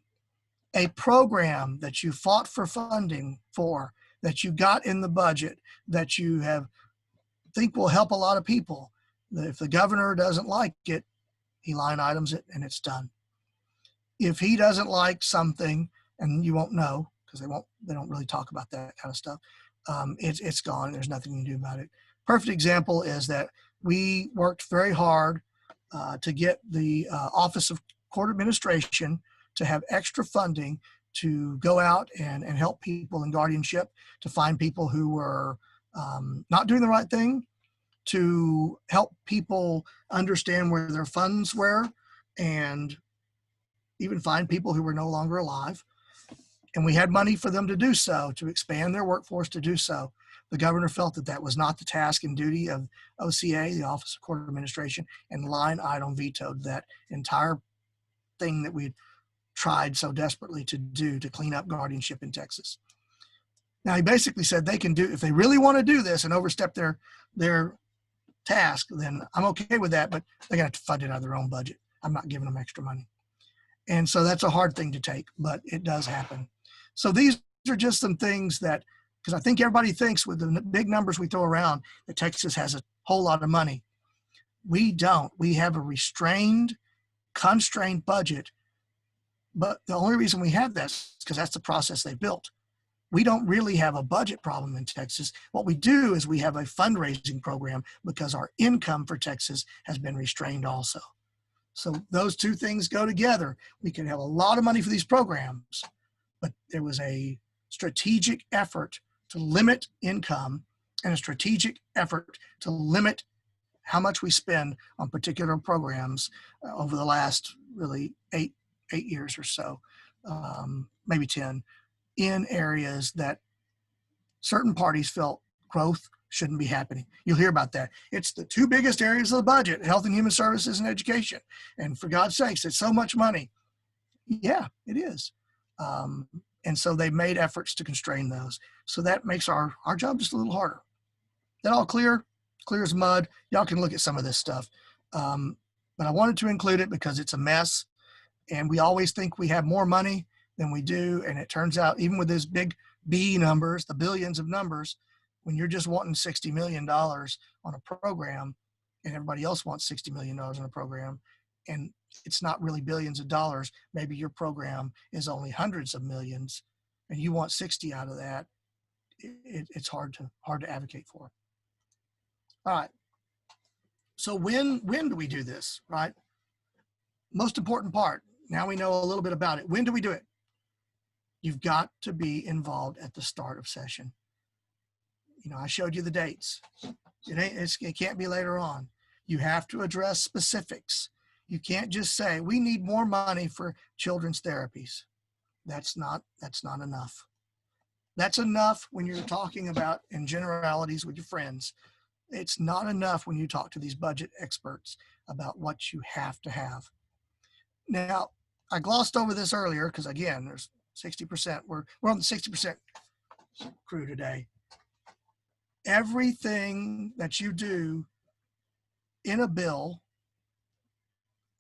A program that you fought for funding for, that you got in the budget, that you think will help a lot of people, if the governor doesn't like it, he line items it and it's done. If he doesn't like something, and you won't know because they don't really talk about that kind of stuff, it's gone. There's nothing you can do about it. Perfect example is that we worked very hard to get the Office of Court Administration to have extra funding to go out and help people in guardianship, to find people who were not doing the right thing, to help people understand where their funds were, and even find people who were no longer alive. And we had money for them to do so, to expand their workforce to do so. The governor felt that that was not the task and duty of OCA, the Office of Court Administration, and line item vetoed that entire thing that we'd tried so desperately to do to clean up guardianship in Texas. Now, he basically said they can do, if they really want to do this and overstep their task, then I'm okay with that, but they're going to have to fund it out of their own budget. I'm not giving them extra money. And so that's a hard thing to take, but it does happen. So these are just some things that, because I think everybody thinks with the big numbers we throw around that Texas has a whole lot of money. We don't. We have a constrained budget. But the only reason we have that is because that's the process they built. We don't really have a budget problem in Texas. What we do is we have a fundraising program because our income for Texas has been restrained also. So those two things go together. We can have a lot of money for these programs, but there was a strategic effort to limit income and a strategic effort to limit how much we spend on particular programs over the last really eight years or so, maybe 10, in areas that certain parties felt growth shouldn't be happening. You'll hear about that. It's the two biggest areas of the budget, health and human services and education. And for God's sakes, it's so much money. Yeah, it is. And so they made efforts to constrain those. So that makes our job just a little harder. That all clear? Clear as mud. Y'all can look at some of this stuff. But I wanted to include it because it's a mess. And we always think we have more money than we do. And it turns out, even with those big B numbers, the billions of numbers, when you're just wanting $60 million on a program and everybody else wants $60 million on a program, and it's not really billions of dollars, maybe your program is only hundreds of millions and you want 60 out of that, it's hard to advocate for. All right. So when do we do this, right? Most important part. Now we know a little bit about it. When do we do it? You've got to be involved at the start of session. You know, I showed you the dates. It can't be later on. You have to address specifics. You can't just say, we need more money for children's therapies. That's not enough. That's enough when you're talking about in generalities with your friends. It's not enough when you talk to these budget experts about what you have to have. Now, I glossed over this earlier because again, there's 60%. We're on the 60% crew today. Everything that you do in a bill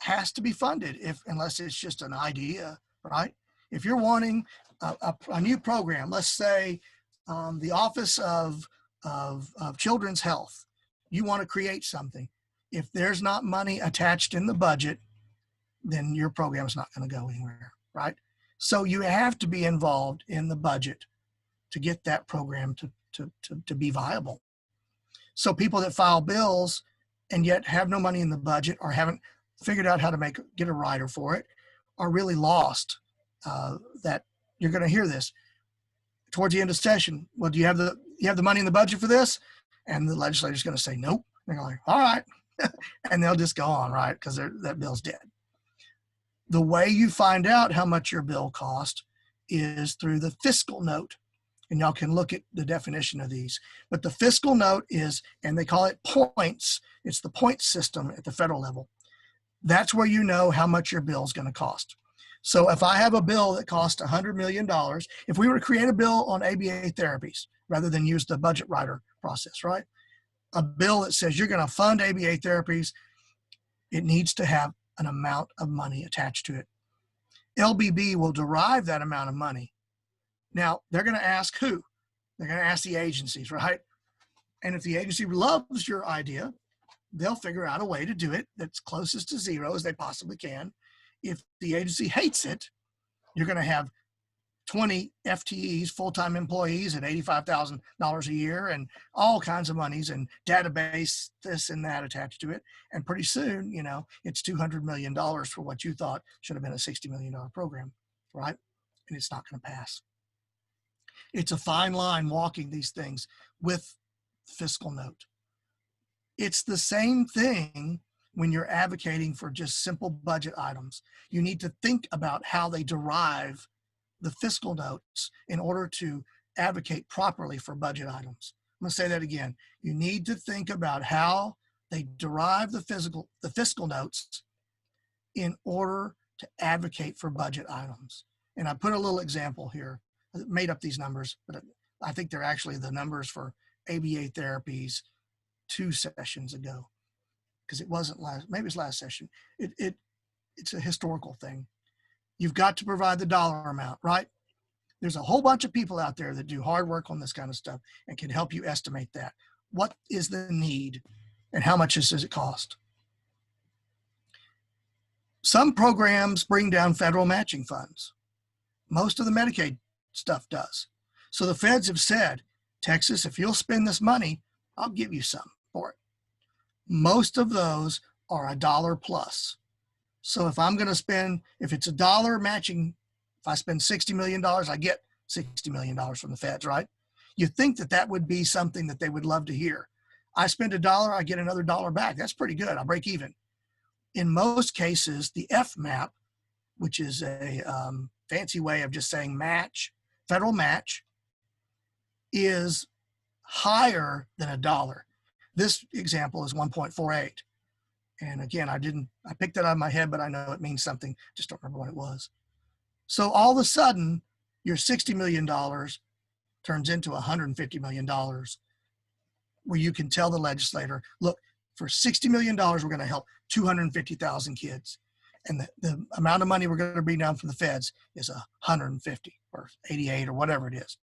has to be funded unless it's just an idea, right? If you're wanting a new program, let's say the Office of Children's Health, you want to create something. If there's not money attached in the budget, then your program is not going to go anywhere, right? So you have to be involved in the budget to get that program to be viable. So people that file bills and yet have no money in the budget or haven't figured out how to get a rider for it are really lost. That you're going to hear this towards the end of session. Well, do you have the money in the budget for this? And the legislator's going to say nope. They're like, all right, and they'll just go on, right? Because that bill's dead. The way you find out how much your bill cost is through the fiscal note. And y'all can look at the definition of these. But the fiscal note is, and they call it points. It's the point system at the federal level. That's where you know how much your bill is going to cost. So if I have a bill that costs $100 million, if we were to create a bill on ABA therapies rather than use the budget rider process, right? A bill that says you're going to fund ABA therapies, it needs to have an amount of money attached to it. LBB will derive that amount of money. Now, they're going to ask who? They're going to ask the agencies, right? And if the agency loves your idea, they'll figure out a way to do it that's closest to zero as they possibly can. If the agency hates it, you're going to have 20 FTEs, full-time employees at $85,000 a year and all kinds of monies and database, this and that attached to it. And pretty soon, it's $200 million for what you thought should have been a $60 million program, right? And it's not going to pass. It's a fine line walking these things with fiscal note. It's the same thing when you're advocating for just simple budget items. You need to think about how they derive the fiscal notes in order to advocate properly for budget items. I'm going to say that again. You need to think about how they derive the fiscal notes in order to advocate for budget items. And I put a little example here. I made up these numbers, but I think they're actually the numbers for ABA therapies 2 sessions ago, because it wasn't maybe it was last session. It's a historical thing. You've got to provide the dollar amount, right? There's a whole bunch of people out there that do hard work on this kind of stuff and can help you estimate that. What is the need and how much does it cost? Some programs bring down federal matching funds. Most of the Medicaid stuff does. So the feds have said, Texas, if you'll spend this money, I'll give you some for it. Most of those are $1 plus. So if I'm going to spend, if it's $1 matching, if I spend $60 million, I get $60 million from the feds, right? You think that would be something that they would love to hear. I spend $1, I get another $1 back. That's pretty good. I'll break even. In most cases, the FMAP, which is a fancy way of just saying match, federal match, is higher than $1. This example is 1.48. And again, I picked that out of my head, but I know it means something. Just don't remember what it was. So all of a sudden, your $60 million turns into $150 million, where you can tell the legislator, look, for $60 million, we're going to help 250,000 kids. And the amount of money we're going to bring down from the feds is 150 or 88 or whatever it is.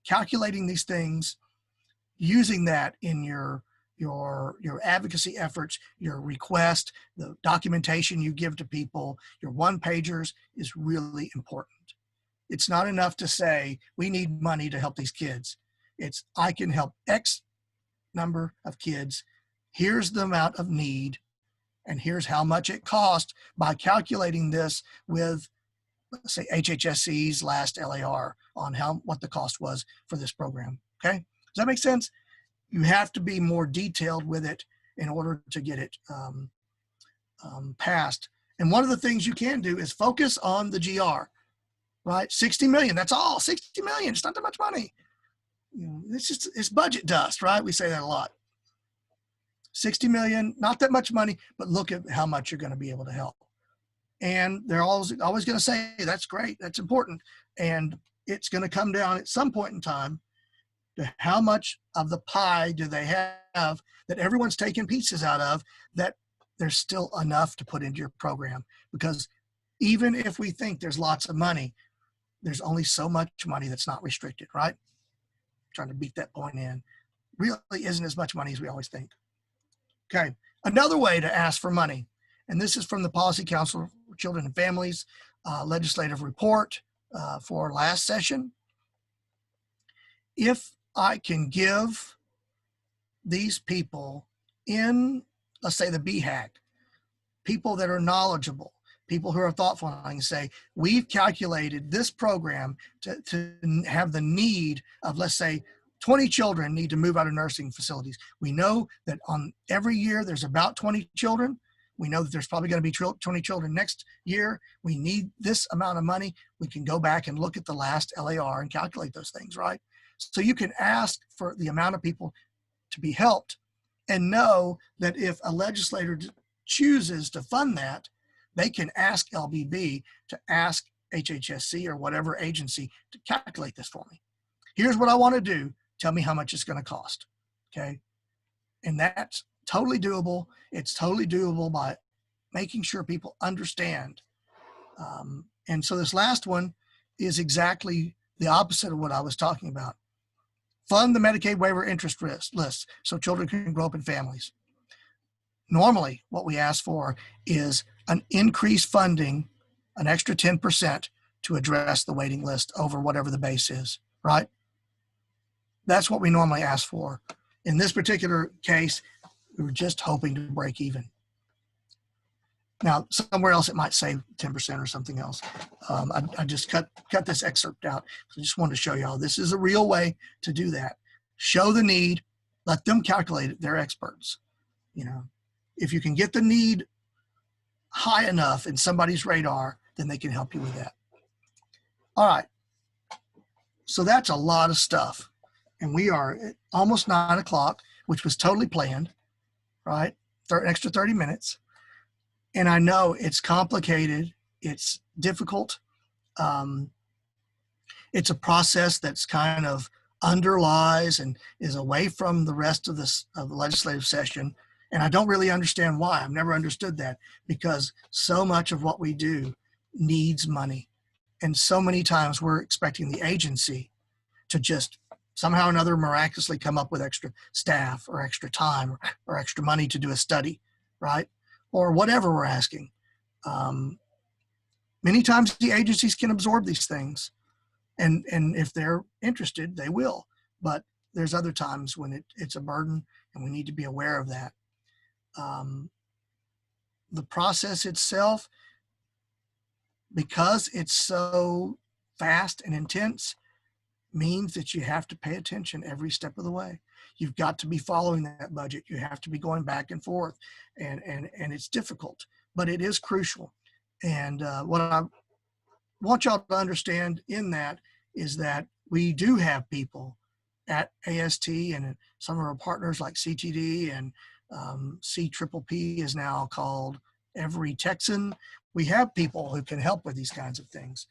Calculating these things, using that in your advocacy efforts, your request, the documentation you give to people, your one-pagers is really important. It's not enough to say, we need money to help these kids. It's, I can help X number of kids. Here's the amount of need, and here's how much it cost by calculating this with, let's say, HHSC's last LAR on what the cost was for this program. Okay, does that make sense? You have to be more detailed with it in order to get it passed. And one of the things you can do is focus on the GR, right? 60 million, that's all, 60 million, it's not that much money. It's just, it's budget dust, right? We say that a lot. 60 million, not that much money, but look at how much you're going to be able to help. And they're always going to say, that's great, that's important. And it's going to come down at some point in time to how much of the pie do they have that everyone's taking pieces out of, that there's still enough to put into your program. Because even if we think there's lots of money, there's only so much money that's not restricted, right? Trying to beat that point in. Really isn't as much money as we always think. Okay, another way to ask for money, and this is from the Policy Council for Children and Families legislative report for last session. If I can give these people in, let's say, the BHAG, people that are knowledgeable, people who are thoughtful, and I can say, we've calculated this program to have the need of, let's say, 20 children need to move out of nursing facilities. We know that on every year there's about 20 children. We know that there's probably going to be 20 children next year. We need this amount of money. We can go back and look at the last LAR and calculate those things, right? So you can ask for the amount of people to be helped and know that if a legislator chooses to fund that, they can ask LBB to ask HHSC or whatever agency to calculate this for me. Here's what I want to do. Tell me how much it's going to cost. Okay. And that's totally doable. It's totally doable by making sure people understand. And so this last one is exactly the opposite of what I was talking about. Fund the Medicaid waiver interest list so children can grow up in families. Normally, what we ask for is an increased funding, an extra 10% to address the waiting list over whatever the base is, right? That's what we normally ask for. In this particular case, we were just hoping to break even. Now, somewhere else it might say 10% or something else. I just cut this excerpt out. I just wanted to show y'all this is a real way to do that. Show the need, let them calculate it. They're experts. You know, if you can get the need high enough in somebody's radar, then they can help you with that. All right. So that's a lot of stuff. And we are at almost 9 o'clock, which was totally planned, right? Extra 30 minutes. And I know it's complicated. It's difficult. It's a process that's kind of underlies and is away from the rest of the legislative session. And I don't really understand why. I've never understood that, because so much of what we do needs money. And so many times we're expecting the agency to just somehow or another miraculously come up with extra staff or extra time or extra money to do a study, right? Or whatever we're asking. Many times the agencies can absorb these things. And if they're interested, they will. But there's other times when it's a burden, and we need to be aware of that. The process itself, because it's so fast and intense, means that you have to pay attention every step of the way. You've got to be following that budget. You have to be going back and forth, and it's difficult, but it is crucial. And what I want y'all to understand in that is that we do have people at AST and some of our partners like CTD and CPPP is now called Every Texan. We have people who can help with these kinds of things.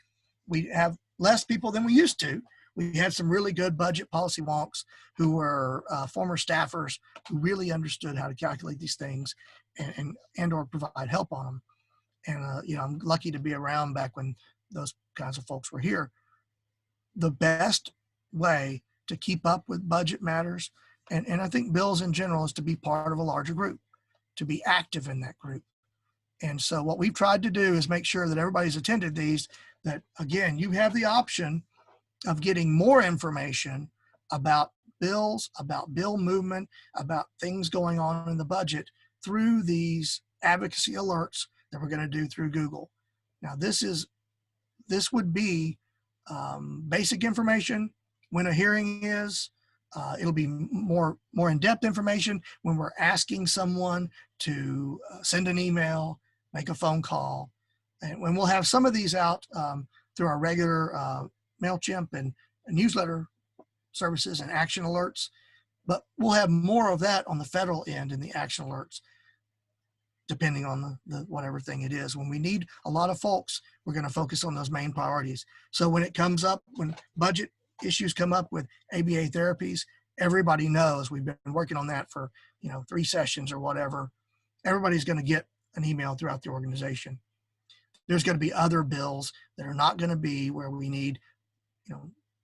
We have less people than we used to. We had some really good budget policy wonks who were former staffers who really understood how to calculate these things and or provide help on them. And you know, I'm lucky to be around back when those kinds of folks were here. The best way to keep up with budget matters, and I think bills in general, is to be part of a larger group, to be active in that group. And so what we've tried to do is make sure that everybody's attended these, that again, you have the option of getting more information about bills, about bill movement, about things going on in the budget through these advocacy alerts that we're going to do through Google. Now, this would be basic information when a hearing is. It'll be more in-depth information when we're asking someone to send an email, make a phone call. And when we'll have some of these out through our regular MailChimp and newsletter services and action alerts. But we'll have more of that on the federal end in the action alerts, depending on the whatever thing it is. When we need a lot of folks, we're going to focus on those main priorities. So when it comes up, when budget issues come up with ABA therapies, everybody knows we've been working on that for 3 sessions or whatever. Everybody's going to get an email throughout the organization. There's going to be other bills that are not going to be where we need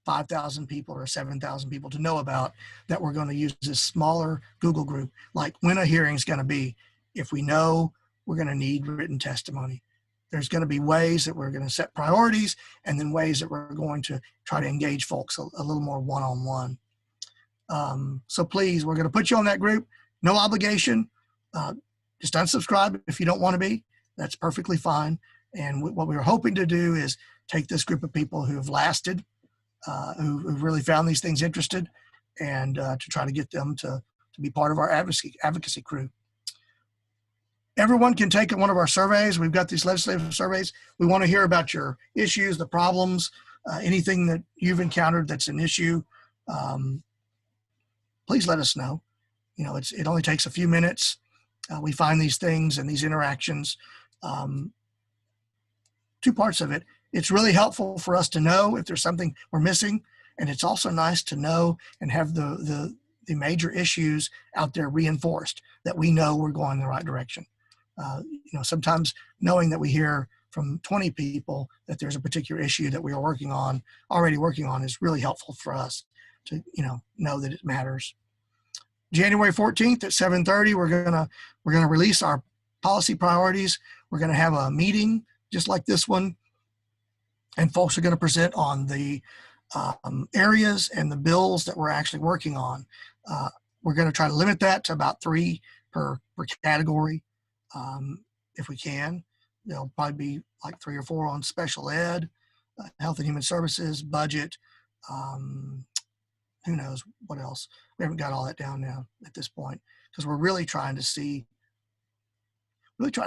5,000 people or 7,000 people to know about, that we're going to use this smaller Google group, like when a hearing is going to be. If we know we're going to need written testimony, there's going to be ways that we're going to set priorities, and then ways that we're going to try to engage folks a little more one-on-one. So please, we're going to put you on that group. No obligation. Just unsubscribe if you don't want to be. That's perfectly fine. And what we were hoping to do is take this group of people who have lasted, who've really found these things interested, and to try to get them to be part of our advocacy crew. Everyone can take one of our surveys. We've got these legislative surveys. We want to hear about your issues, the problems, anything that you've encountered that's an issue. Please let us know. It only takes a few minutes. We find these things and these interactions. 2 parts of it. It's really helpful for us to know if there's something we're missing, and it's also nice to know and have the major issues out there reinforced, that we know we're going in the right direction. Sometimes knowing that we hear from 20 people that there's a particular issue that we are already working on is really helpful for us to know that it matters. January 14th at 7:30, we're gonna release our policy priorities. We're gonna have a meeting just like this one, and folks are gonna present on the areas and the bills that we're actually working on. We're gonna try to limit that to about 3 per category. If we can. There'll probably be like 3 or 4 on special ed, health and human services, budget, who knows what else. We haven't got all that down now at this point, because we're really trying to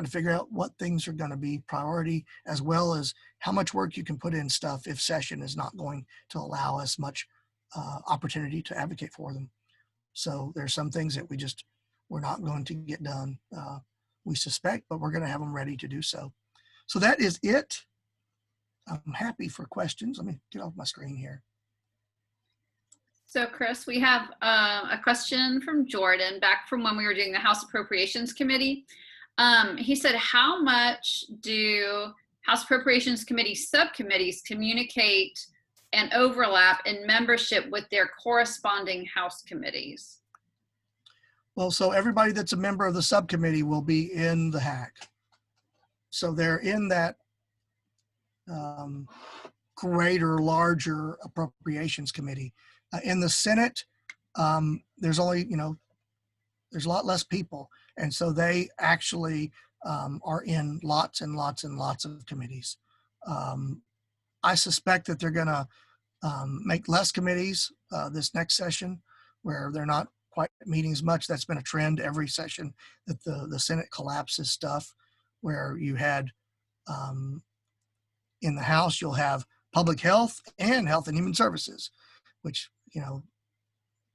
figure out what things are going to be priority, as well as how much work you can put in stuff if session is not going to allow us much opportunity to advocate for them. So there's some things that we're not going to get done. We suspect, but we're going to have them ready to do so. So that is it. I'm happy for questions. Let me get off my screen here. So Chris, we have a question from Jordan back from when we were doing the House Appropriations Committee. He said, how much do House Appropriations Committee subcommittees communicate and overlap in membership with their corresponding House committees? Well, so everybody that's a member of the subcommittee will be in the HAC. So they're in that larger appropriations committee. In the Senate, there's only, there's a lot less people. And so they actually are in lots and lots and lots of committees. I suspect that they're gonna make less committees this next session, where they're not quite meeting as much. That's been a trend every session, that the Senate collapses stuff, where you had in the House, you'll have public health and health and human services, which,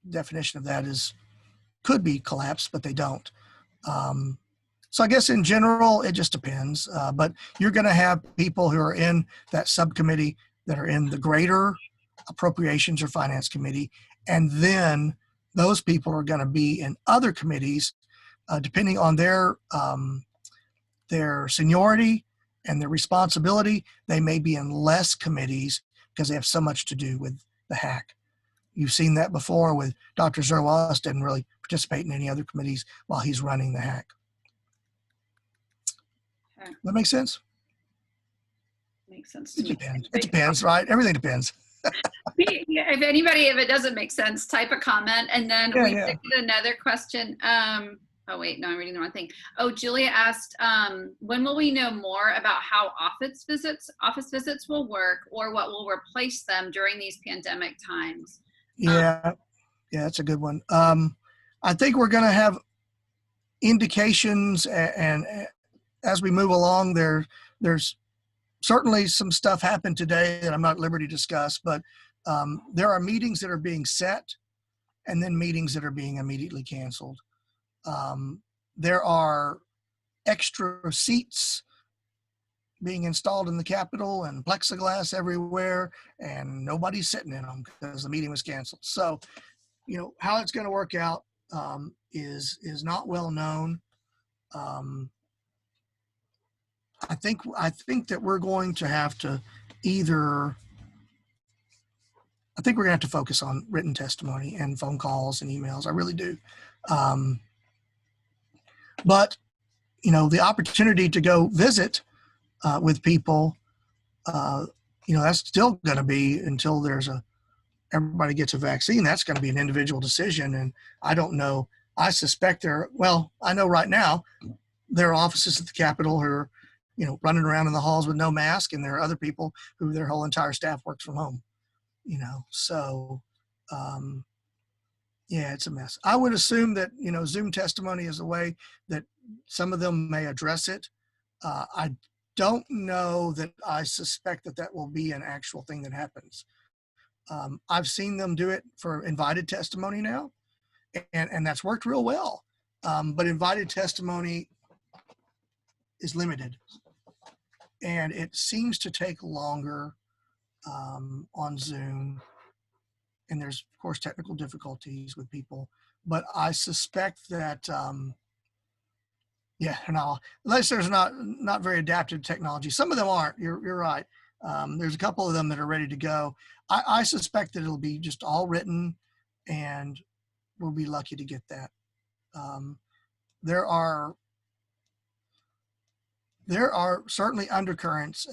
definition of that could be collapsed, but they don't. So I guess in general, it just depends. But you're going to have people who are in that subcommittee that are in the greater appropriations or finance committee. And then those people are going to be in other committees, depending on their seniority and their responsibility. They may be in less committees because they have so much to do with the HAC. You've seen that before with Dr. Zerwas, didn't really participate in any other committees while he's running the HAC. Okay. That makes sense? Makes sense to It me. depends. It depends, right? Everything depends. If it doesn't make sense, type a comment. And then we did get another question. Oh wait, no, I'm reading the wrong thing. Oh, Julia asked, when will we know more about how office visits will work, or what will replace them during these pandemic times? Yeah, that's a good one. I think we're going to have indications, and as we move along, there's certainly some stuff happened today that I'm not at liberty to discuss, but there are meetings that are being set, and then meetings that are being immediately canceled. There are extra seats being installed in the Capitol and plexiglass everywhere, and nobody's sitting in them because the meeting was canceled. So, how it's going to work out is not well known. I think that we're going to have to I think we're going to have to focus on written testimony and phone calls and emails. I really do. But the opportunity to go visit with people, that's still going to be until everybody gets a vaccine. That's going to be an individual decision. And I don't know. I suspect I know right now there are offices at the Capitol who are, running around in the halls with no mask, and there are other people who their whole entire staff works from home. So yeah, it's a mess. I would assume that Zoom testimony is a way that some of them may address it. I don't know that I suspect that will be an actual thing that happens. I've seen them do it for invited testimony now, and that's worked real well. But invited testimony is limited, and it seems to take longer on Zoom. And there's, of course, technical difficulties with people. But I suspect that, unless there's not very adaptive technology. Some of them aren't. You're right. There's a couple of them that are ready to go. I suspect that it'll be just all written, and we'll be lucky to get that. There are certainly undercurrents.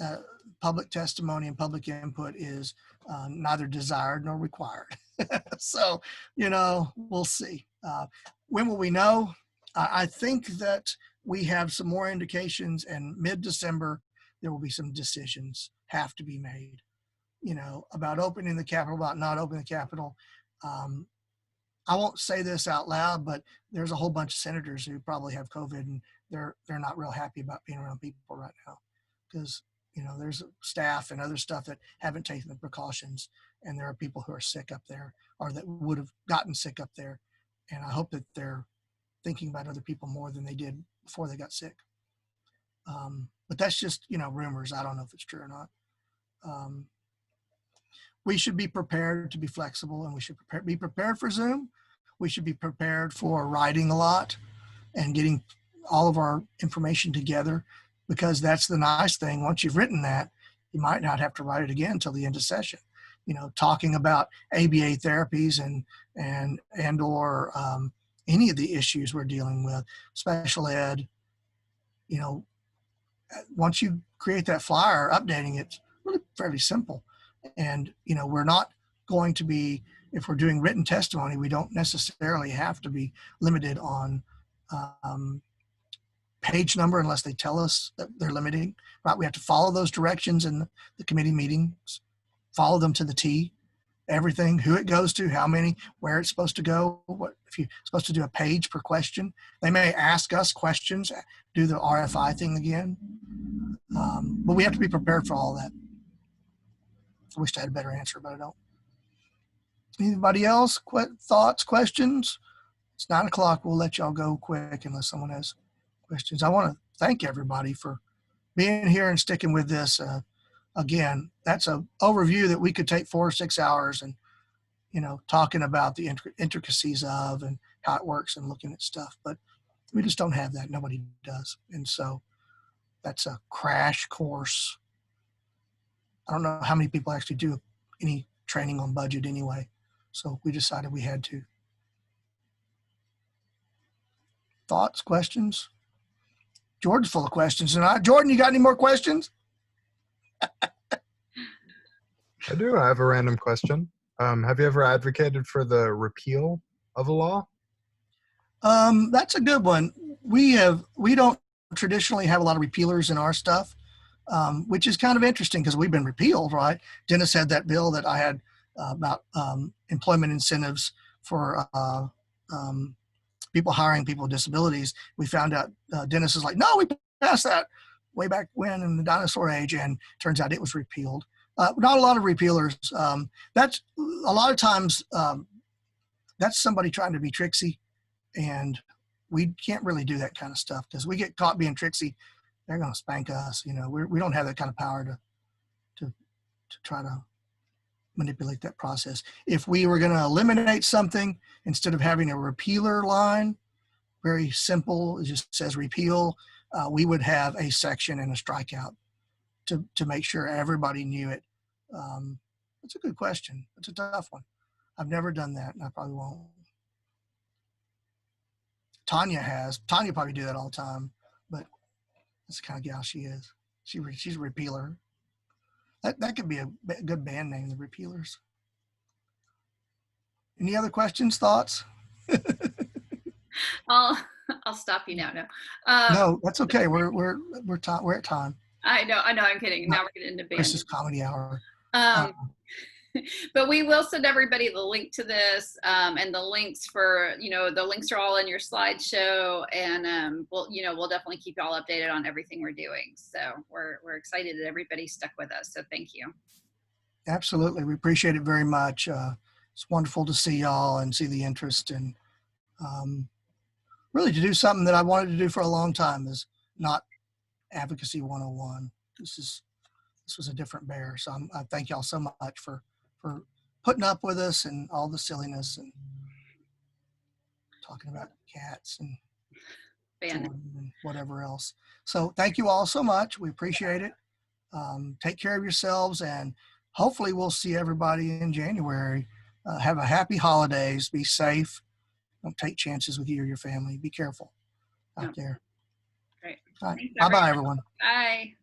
Public testimony and public input is neither desired nor required. So, we'll see. When will we know? I think that we have some more indications, and mid-December, there will be some decisions have to be made, about opening the Capitol, about not opening the Capitol. I won't say this out loud, but there's a whole bunch of senators who probably have COVID, and they're not real happy about being around people right now because, there's staff and other stuff that haven't taken the precautions, and there are people who are sick up there or that would have gotten sick up there. And I hope that they're thinking about other people more than they did before they got sick. But that's just, rumors. I don't know if it's true or not. We should be prepared to be flexible, and we should be prepared for Zoom. We should be prepared for writing a lot and getting all of our information together, because that's the nice thing. Once you've written that, you might not have to write it again until the end of session. Talking about ABA therapies and or any of the issues we're dealing with, special ed. Once you create that flyer, updating it's really fairly simple. And we're not going to be, if we're doing written testimony, we don't necessarily have to be limited on page number unless they tell us that they're limiting, right? We have to follow those directions in the committee meetings, follow them to the T, everything, who it goes to, how many, where it's supposed to go, what if you're supposed to do a page per question. They may ask us questions, do the RFI thing again, but we have to be prepared for all that. I wish I had a better answer, but I don't. Anybody else? Thoughts, questions? It's 9 o'clock. We'll let y'all go quick unless someone has questions. I want to thank everybody for being here and sticking with this. Again, that's an overview that we could take 4 or 6 hours and, talking about the intricacies of and how it works and looking at stuff. But we just don't have that. Nobody does. And so that's a crash course. I don't know how many people actually do any training on budget anyway. So we decided we had to. Thoughts, questions? Jordan's full of questions tonight. Jordan, you got any more questions? I do. I have a random question. Have you ever advocated for the repeal of a law? That's a good one. We don't traditionally have a lot of repealers in our stuff, which is kind of interesting because we've been repealed, right? Dennis had that bill that I had about employment incentives for people hiring people with disabilities. We found out Dennis is like, no, we passed that way back when in the dinosaur age, and turns out it was repealed. Not a lot of repealers. That's a lot of times that's somebody trying to be tricksy, and we can't really do that kind of stuff because we get caught being tricksy, they're going to spank us. You know, we don't have that kind of power to try to manipulate that process. If we were going to eliminate something, instead of having a repealer line, very simple, it just says repeal, we would have a section and a strikeout to make sure everybody knew it. That's a good question. It's a tough one. I've never done that, and I probably won't. Tanya has. Tanya probably do that all the time, but that's the kind of gal she is. She's a repealer. That could be a good band name, the Repealers. Any other questions, thoughts? I'll stop you now. No. No, that's okay. We're at time. I know. I'm kidding. Now we're getting into band. This is comedy hour. But we will send everybody the link to this, and the links for, the links are all in your slideshow, and we'll definitely keep you all updated on everything we're doing. So we're excited that everybody stuck with us. So thank you. Absolutely. We appreciate it very much. It's wonderful to see y'all and see the interest, and really to do something that I wanted to do for a long time is not Advocacy 101. This was a different bear. So I thank y'all so much for putting up with us and all the silliness and talking about cats and whatever else. So thank you all so much. We appreciate it. Take care of yourselves, and hopefully we'll see everybody in January. Have a happy holidays. Be safe. Don't take chances with you or your family. Be careful out there. Great. All right. Bye-bye, everyone. Bye.